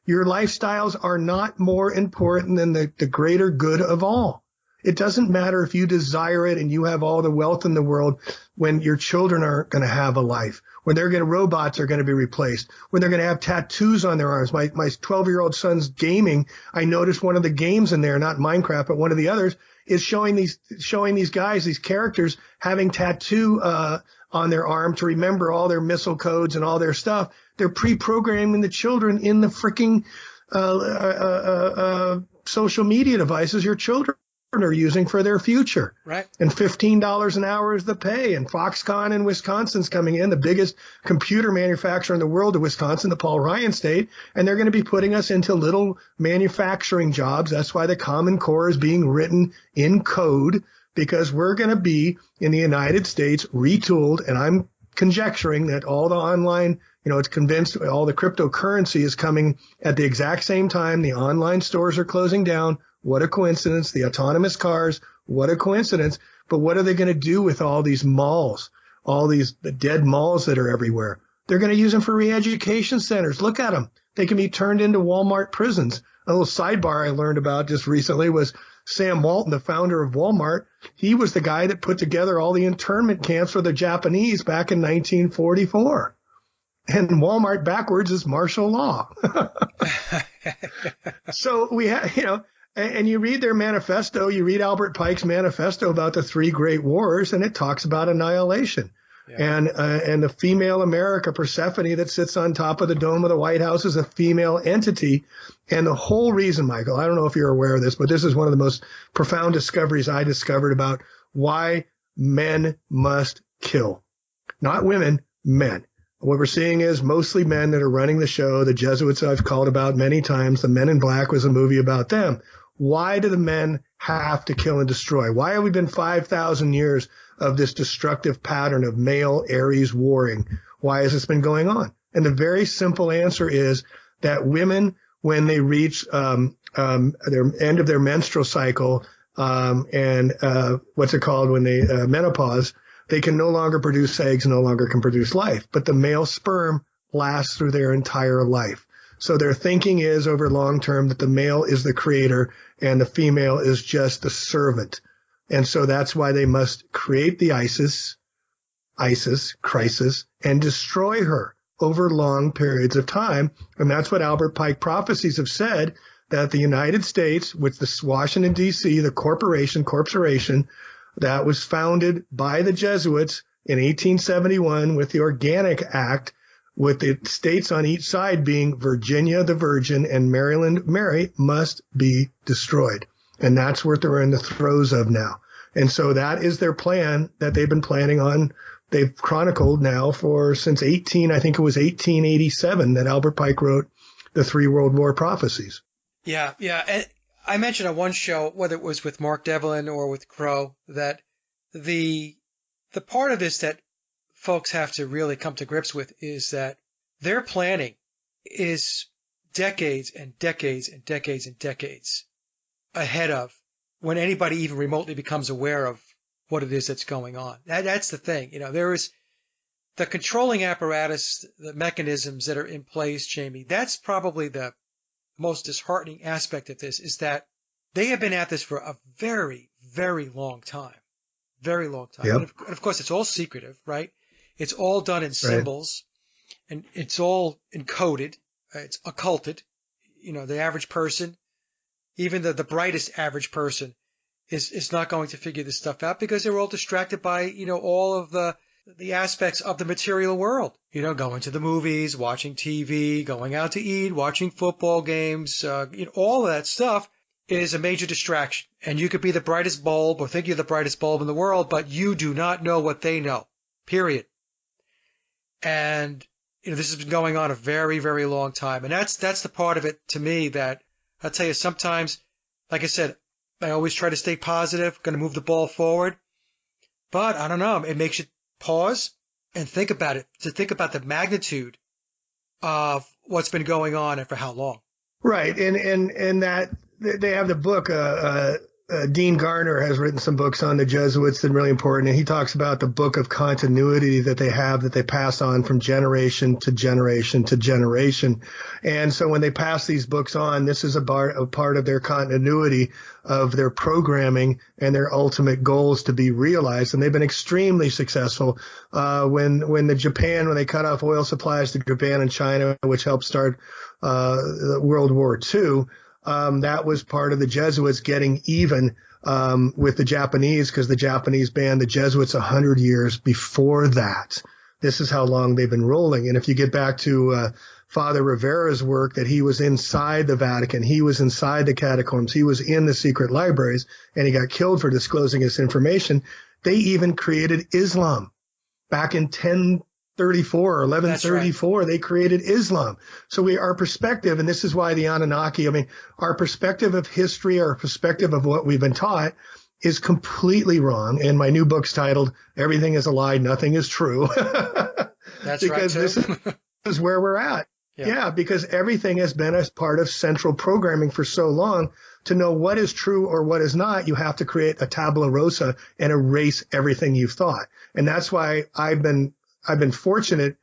Your lifestyles are not more important than the greater good of all. It doesn't matter if you desire it and you have all the wealth in the world when your children aren't going to have a life, when robots are going to be replaced, when they're going to have tattoos on their arms. My 12-year-old son's gaming. I noticed one of the games in there, not Minecraft, but one of the others, is showing these guys, these characters having tattoo on their arm to remember all their missile codes and all their stuff. They're pre-programming the children in the freaking social media devices your children are using for their future. Right. And $15 an hour is the pay. And Foxconn in Wisconsin's coming in, the biggest computer manufacturer in the world of Wisconsin, the Paul Ryan State. And they're going to be putting us into little manufacturing jobs. That's why the Common Core is being written in code, because we're going to be in the United States retooled. And I'm conjecturing that all the online, it's convinced all the cryptocurrency is coming at the exact same time. The online stores are closing down. What a coincidence. The autonomous cars, what a coincidence. But what are they going to do with all these malls, all these dead malls that are everywhere? They're going to use them for re-education centers. Look at them. They can be turned into Walmart prisons. A little sidebar I learned about just recently was Sam Walton, the founder of Walmart. He was the guy that put together all the internment camps for the Japanese back in 1944. And Walmart backwards is martial law. So we have, and you read their manifesto, you read Albert Pike's manifesto about the three great wars, and it talks about annihilation. Yeah. And the female America, Persephone, that sits on top of the dome of the White House, is a female entity. And the whole reason, Michael, I don't know if you're aware of this, but this is one of the most profound discoveries I discovered about why men must kill. Not women, men. What we're seeing is mostly men that are running the show. The Jesuits I've called about many times. The Men in Black was a movie about them. Why do the men have to kill and destroy? Why have we been 5,000 years of this destructive pattern of male Aries warring? Why has this been going on? And the very simple answer is that women, when they reach their end of their menstrual cycle and when they menopause, they can no longer produce eggs, no longer can produce life. But the male sperm lasts through their entire life. So their thinking is over long term that the male is the creator and the female is just the servant. And so that's why they must create the crisis, and destroy her over long periods of time. And that's what Albert Pike prophecies have said, that the United States, with the Washington, D.C., the corporation that was founded by the Jesuits in 1871 with the Organic Act, with the states on each side being Virginia the Virgin and Maryland Mary, must be destroyed. And that's what they're in the throes of now. And so that is their plan that they've been planning on. They've chronicled now since 1887 that Albert Pike wrote the Three World War Prophecies. Yeah. And I mentioned on one show, whether it was with Mark Devlin or with Crow, that the part of this that folks have to really come to grips with is that their planning is decades and decades and decades and decades ahead of when anybody even remotely becomes aware of what it is that's going on. That's the thing. There is the controlling apparatus, the mechanisms that are in place, Jamie. That's probably the most disheartening aspect of this, is that they have been at this for a very, very long time. Very long time. Yep. And of course, it's all secretive, right? It's all done in symbols, and it's all encoded. It's occulted. The average person, even the brightest average person, is not going to figure this stuff out because they're all distracted by, all of the aspects of the material world. Going to the movies, watching TV, going out to eat, watching football games, all of that stuff is a major distraction. And you could be the brightest bulb or think you're the brightest bulb in the world, but you do not know what they know, period. And, this has been going on a very, very long time. And that's the part of it to me that I'll tell you, sometimes, like I said, I always try to stay positive, going to move the ball forward. But I don't know. It makes you pause and think about it, to think about the magnitude of what's been going on and for how long. Right. And that they have the book, Dean Garner has written some books on the Jesuits that are really important. And he talks about the book of continuity that they have, that they pass on from generation to generation to generation. And so when they pass these books on, this is a part of their continuity of their programming and their ultimate goals to be realized. And they've been extremely successful. When they cut off oil supplies to Japan and China, which helped start World War II, that was part of the Jesuits getting even with the Japanese, because the Japanese banned the Jesuits 100 years before that. This is how long they've been rolling. And if you get back to Father Rivera's work, that he was inside the Vatican, he was inside the catacombs, he was in the secret libraries, and he got killed for disclosing this information. They even created Islam back in 1034 or 1134. Right. They created Islam. So our perspective, and this is why the Anunnaki, our perspective of history, our perspective of what we've been taught is completely wrong. And my new book's titled Everything is a Lie, Nothing is True. That's because right, this is where we're at. Yeah, because everything has been a part of central programming for so long. To know what is true or what is not, you have to create a tabula rasa and erase everything you've thought. And that's why I've been fortunate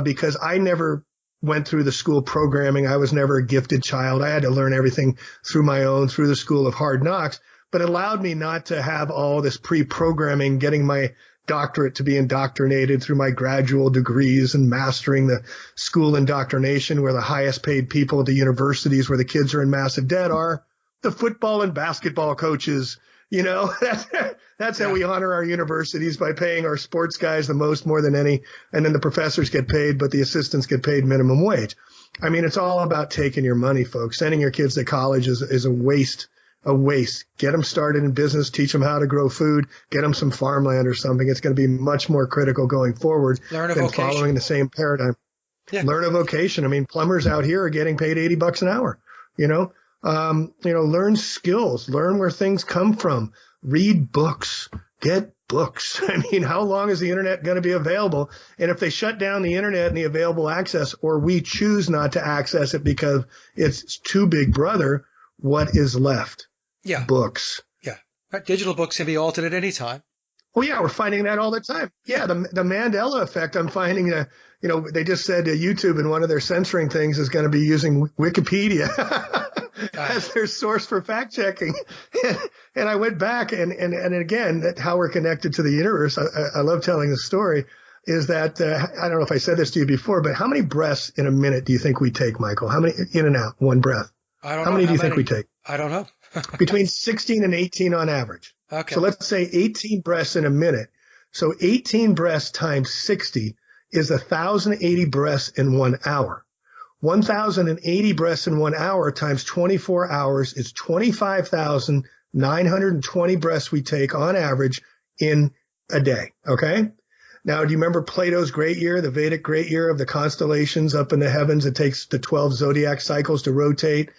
because I never went through the school programming. I was never a gifted child. I had to learn everything through the school of hard knocks, but it allowed me not to have all this pre-programming, getting my doctorate to be indoctrinated through my gradual degrees and mastering the school indoctrination, where the highest paid people at the universities where the kids are in massive debt are the football and basketball coaches. You know, that's how we honor our universities, by paying our sports guys the more than any. And then the professors get paid, but the assistants get paid minimum wage. It's all about taking your money, folks. Sending your kids to college is a waste. Get them started in business, teach them how to grow food, get them some farmland or something. It's going to be much more critical going forward than following the same paradigm. Yeah. Learn a vocation. Plumbers out here are getting paid $80 an hour, learn skills, learn where things come from, read books, get books. How long is the internet going to be available? And if they shut down the internet and the available access, or we choose not to access it because it's too big brother, what is left? Yeah. Books. Yeah. Digital books can be altered at any time. Oh, yeah. We're finding that all the time. Yeah. The Mandela effect, I'm finding that, they just said YouTube in one of their censoring things is going to be using Wikipedia as their source for fact checking. And I went back and again, how we're connected to the universe. I love telling the story, is that, I don't know if I said this to you before, but how many breaths in a minute do you think we take, Michael? How many in and out? One breath. I don't know. How many do you think we take? I don't know. Between 16 and 18 on average. Okay. So let's say 18 breaths in a minute. So 18 breaths times 60 is 1,080 breaths in 1 hour. 1,080 breaths in 1 hour times 24 hours is 25,920 breaths we take on average in a day. Okay. Now, do you remember Plato's great year, the Vedic great year of the constellations up in the heavens? It takes the 12 zodiac cycles to rotate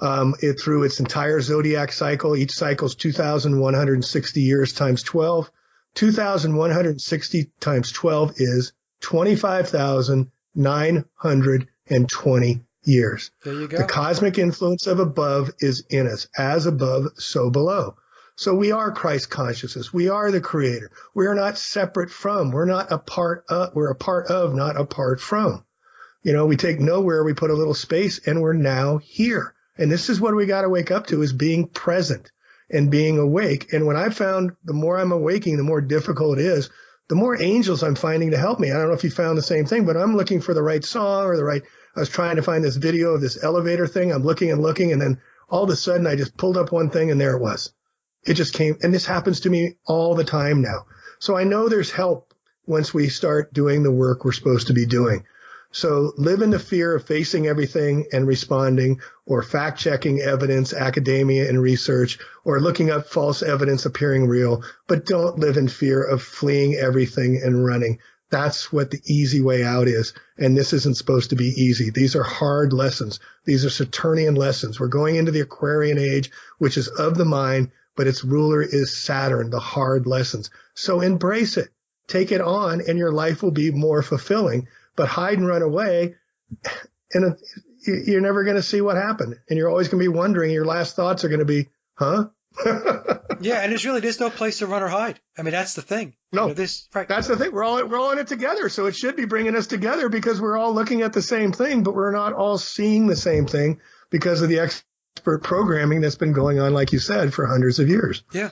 it through its entire zodiac cycle. Each cycle is 2,160 years times 12. 2,160 times 12 is 25,920 years. There you go. The cosmic influence of above is in us. As above, so below. So we are Christ consciousness. We are the creator. We are not separate from. We're not a part of. We're a part of, not apart from. We take nowhere, we put a little space, and we're now here. And this is what we got to wake up to, is being present and being awake. And when I found the more I'm awaking, the more difficult it is, the more angels I'm finding to help me. I don't know if you found the same thing, but I'm looking for the right song or I was trying to find this video of this elevator thing. I'm looking, and then all of a sudden I just pulled up one thing and there it was. It just came. And this happens to me all the time now. So I know there's help once we start doing the work we're supposed to be doing. So live in the fear of facing everything and responding, or fact-checking evidence, academia and research, or looking up false evidence appearing real. But don't live in fear of fleeing everything and running. That's what the easy way out is. And this isn't supposed to be easy. These are hard lessons. These are Saturnian lessons. We're going into the Aquarian age, which is of the mind, but its ruler is Saturn, the hard lessons. So embrace it, take it on, and your life will be more fulfilling. But hide and run away, and you're never going to see what happened. And you're always going to be wondering, your last thoughts are going to be, huh? Yeah, and there's no place to run or hide. I mean, that's the thing. No, right. That's the thing. We're all in it together. So it should be bringing us together because we're all looking at the same thing, but we're not all seeing the same thing because of the expert programming that's been going on, like you said, for hundreds of years. Yeah.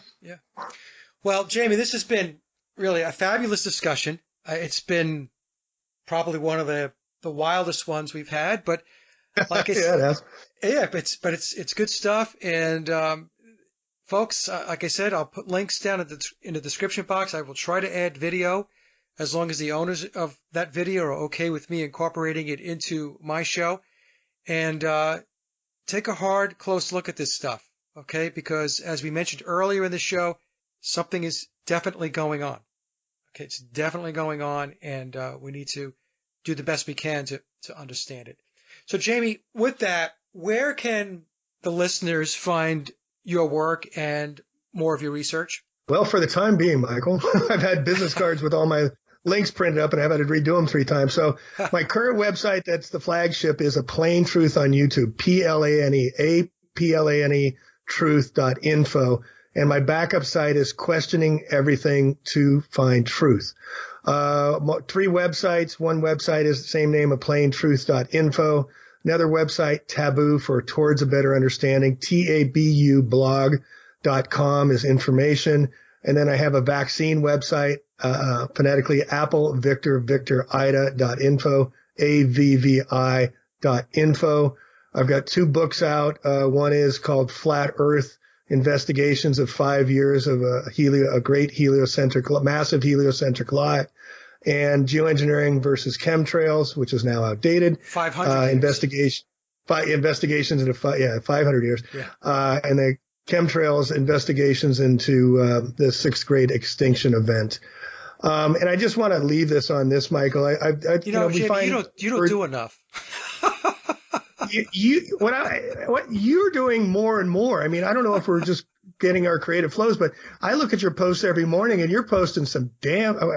Well, Jamie, this has been really a fabulous discussion. It's been probably one of the wildest ones we've had, but like I said, it has. Yeah, but it's good stuff. And folks, like I said, I'll put links down in the description box. I will try to add video as long as the owners of that video are okay with me incorporating it into my show. And take a hard, close look at this stuff, okay? Because as we mentioned earlier in the show, something is definitely going on. Okay, it's definitely going on, and we need to do the best we can to understand it. So, Jamie, with that, where can the listeners find your work and more of your research? Well, for the time being, Michael, I've had business cards with all my links printed up and I've had to redo them 3 times. So my current website, that's the flagship, is A Plain Truth on YouTube, PLANE truth.info. And my backup site is Questioning Everything to Find Truth. 3 websites. One website is the same name, aplaintruth.info. Another website, Taboo, for Towards a Better Understanding, tabublog.com is information. And then I have a vaccine website, phonetically Apple Victor Victor Ida.info, AVVI.info. I've got 2 books out. One is called Flat Earth: Investigations of 5 Years of a Great Heliocentric, Massive Heliocentric Lie, and Geoengineering versus Chemtrails, which is now outdated. 500 investigations into 500 years. Yeah. And the Chemtrails investigations into the 6th grade extinction event. And I just want to leave this on this, Michael. You don't do enough. What you're doing more and more. I mean, I don't know if we're just getting our creative flows, but I look at your posts every morning and you're posting some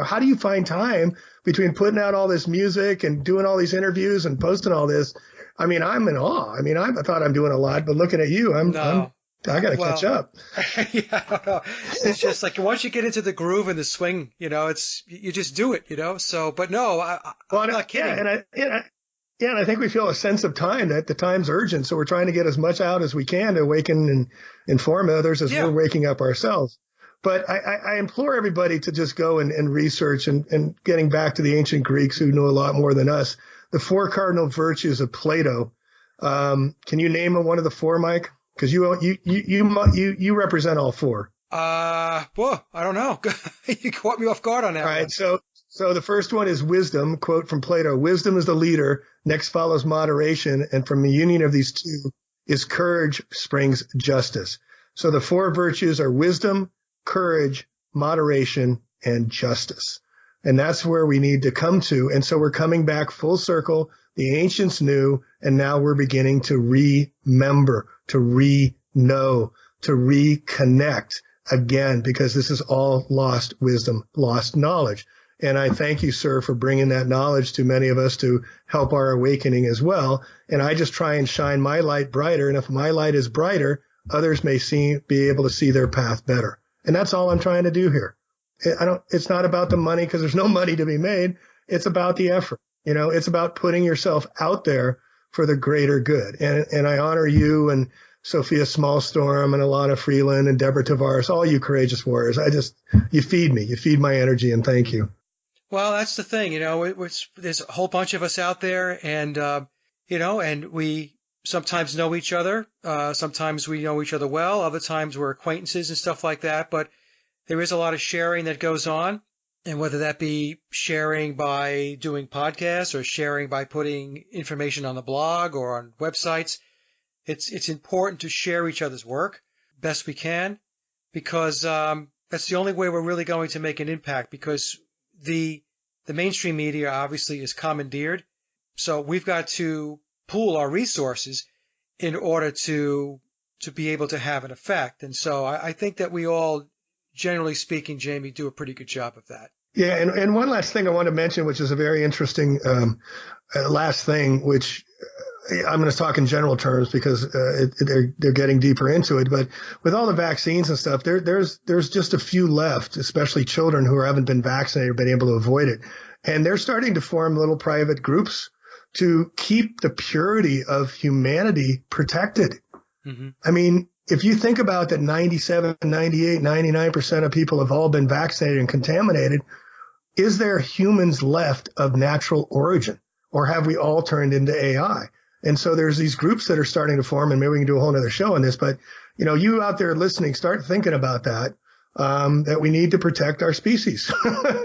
how do you find time between putting out all this music and doing all these interviews and posting all this? I mean, I'm in awe. I mean, I thought I'm doing a lot, but looking at you, I got to catch up. Yeah, I don't know. It's just like once you get into the groove and the swing, you just do it, So, but no, I'm not kidding. And I think we feel a sense of time, that the time's urgent. So we're trying to get as much out as we can to awaken and inform others as we're waking up ourselves. But I implore everybody to just go and research and getting back to the ancient Greeks who know a lot more than us, the 4 cardinal virtues of Plato. Can you name one of the 4, Mike? Because you represent all 4. Well, I don't know. You caught me off guard on that. All right. So the first one is wisdom, quote from Plato. Wisdom is the leader. Next follows moderation. And from the union of these 2 is courage springs justice. So the 4 virtues are wisdom, courage, moderation, and justice. And that's where we need to come to. And so we're coming back full circle. The ancients knew, and now we're beginning to remember, to re-know, to reconnect again, because this is all lost wisdom, lost knowledge. And I thank you, sir, for bringing that knowledge to many of us to help our awakening as well. And I just try and shine my light brighter. And if my light is brighter, others may be able to see their path better. And that's all I'm trying to do here. It's not about the money, because there's no money to be made. It's about the effort. It's about putting yourself out there for the greater good. And I honor you and Sophia Smallstorm and Alana Freeland and Deborah Tavares, all you courageous warriors. You feed me. You feed my energy, and thank you. Well, that's the thing, there's a whole bunch of us out there, and, and we sometimes know each other. Sometimes we know each other well. Other times we're acquaintances and stuff like that. But there is a lot of sharing that goes on. And whether that be sharing by doing podcasts or sharing by putting information on the blog or on websites, it's important to share each other's work best we can, because that's the only way we're really going to make an impact, because the mainstream media obviously is commandeered. So we've got to pool our resources in order to to be able to have an effect. And so I think that we all, generally speaking, Jamie, do a pretty good job of that. Yeah, and one last thing I want to mention, which is a very interesting last thing, which I'm going to talk in general terms because they're getting deeper into it. But with all the vaccines and stuff, there's just a few left, especially children who haven't been vaccinated or been able to avoid it. And they're starting to form little private groups to keep the purity of humanity protected. Mm-hmm. I mean, if you think about that 97, 98, 99% of people have all been vaccinated and contaminated, is there humans left of natural origin, or have we all turned into AI? And so there's these groups that are starting to form, and maybe we can do a whole nother show on this, but you out there listening, start thinking about that, that we need to protect our species.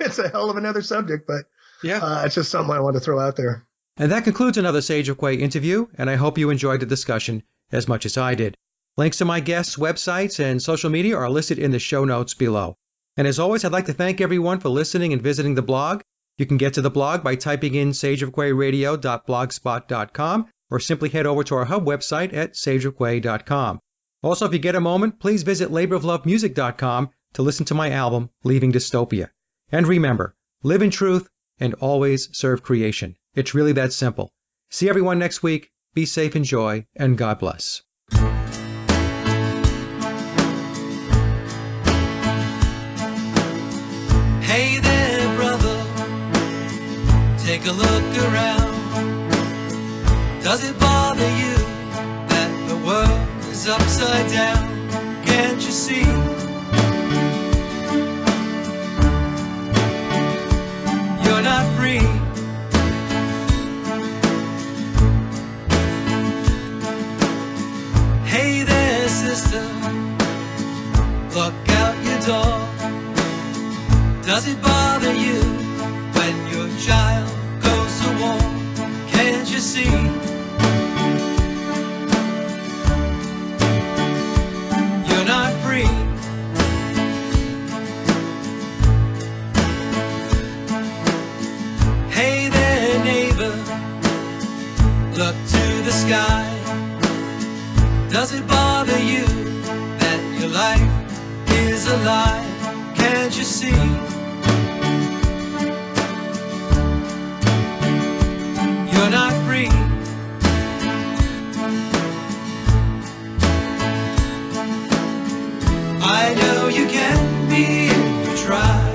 It's a hell of another subject, but yeah, it's just something I want to throw out there. And that concludes another Sage of Quay interview, and I hope you enjoyed the discussion as much as I did. Links to my guests' websites and social media are listed in the show notes below. And as always, I'd like to thank everyone for listening and visiting the blog. You can get to the blog by typing in sageofquayradio.blogspot.com or simply head over to our hub website at sageofquay.com. Also, if you get a moment, please visit laboroflovemusic.com to listen to my album, Leaving Dystopia. And remember, live in truth and always serve creation. It's really that simple. See everyone next week. Be safe, enjoy, and God bless. Hey there, brother, take a look around. Does it bother you that the world is upside down? Can't you see? You're not free. Hey there, sister, look out your door. Does it bother you when your child goes to war? Can't you see? You're not free. Hey there, neighbor, look to the sky. Does it bother you that your life is a lie? Can't you see? You're not free. I know you can be if you try.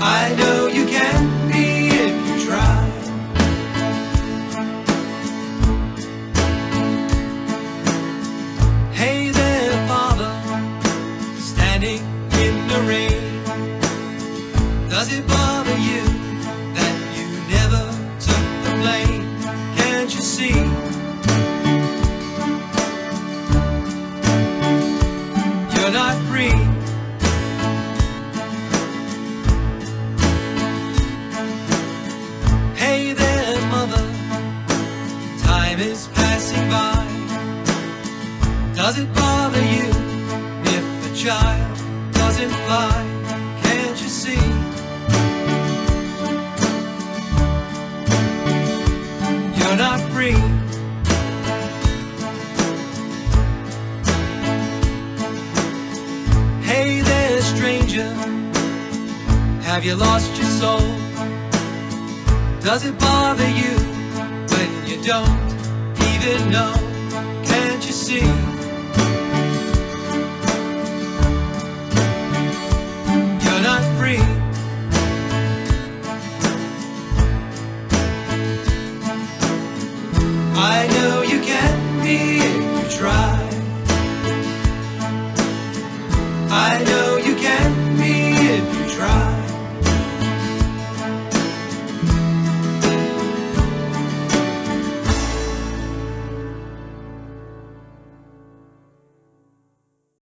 I know you can be if you try. Hey there, Father, standing in the rain. Does it bother you that you never took the blame? Can't you see? You're not free. Hey there, mother, time is passing by. Does it bother you if a child doesn't fly? Can't you see? You're not free. Hey there, stranger, have you lost your soul? Does it bother you when you don't even know? Can't you see? You're not free. I know you can be if you try. I know you can be if you try.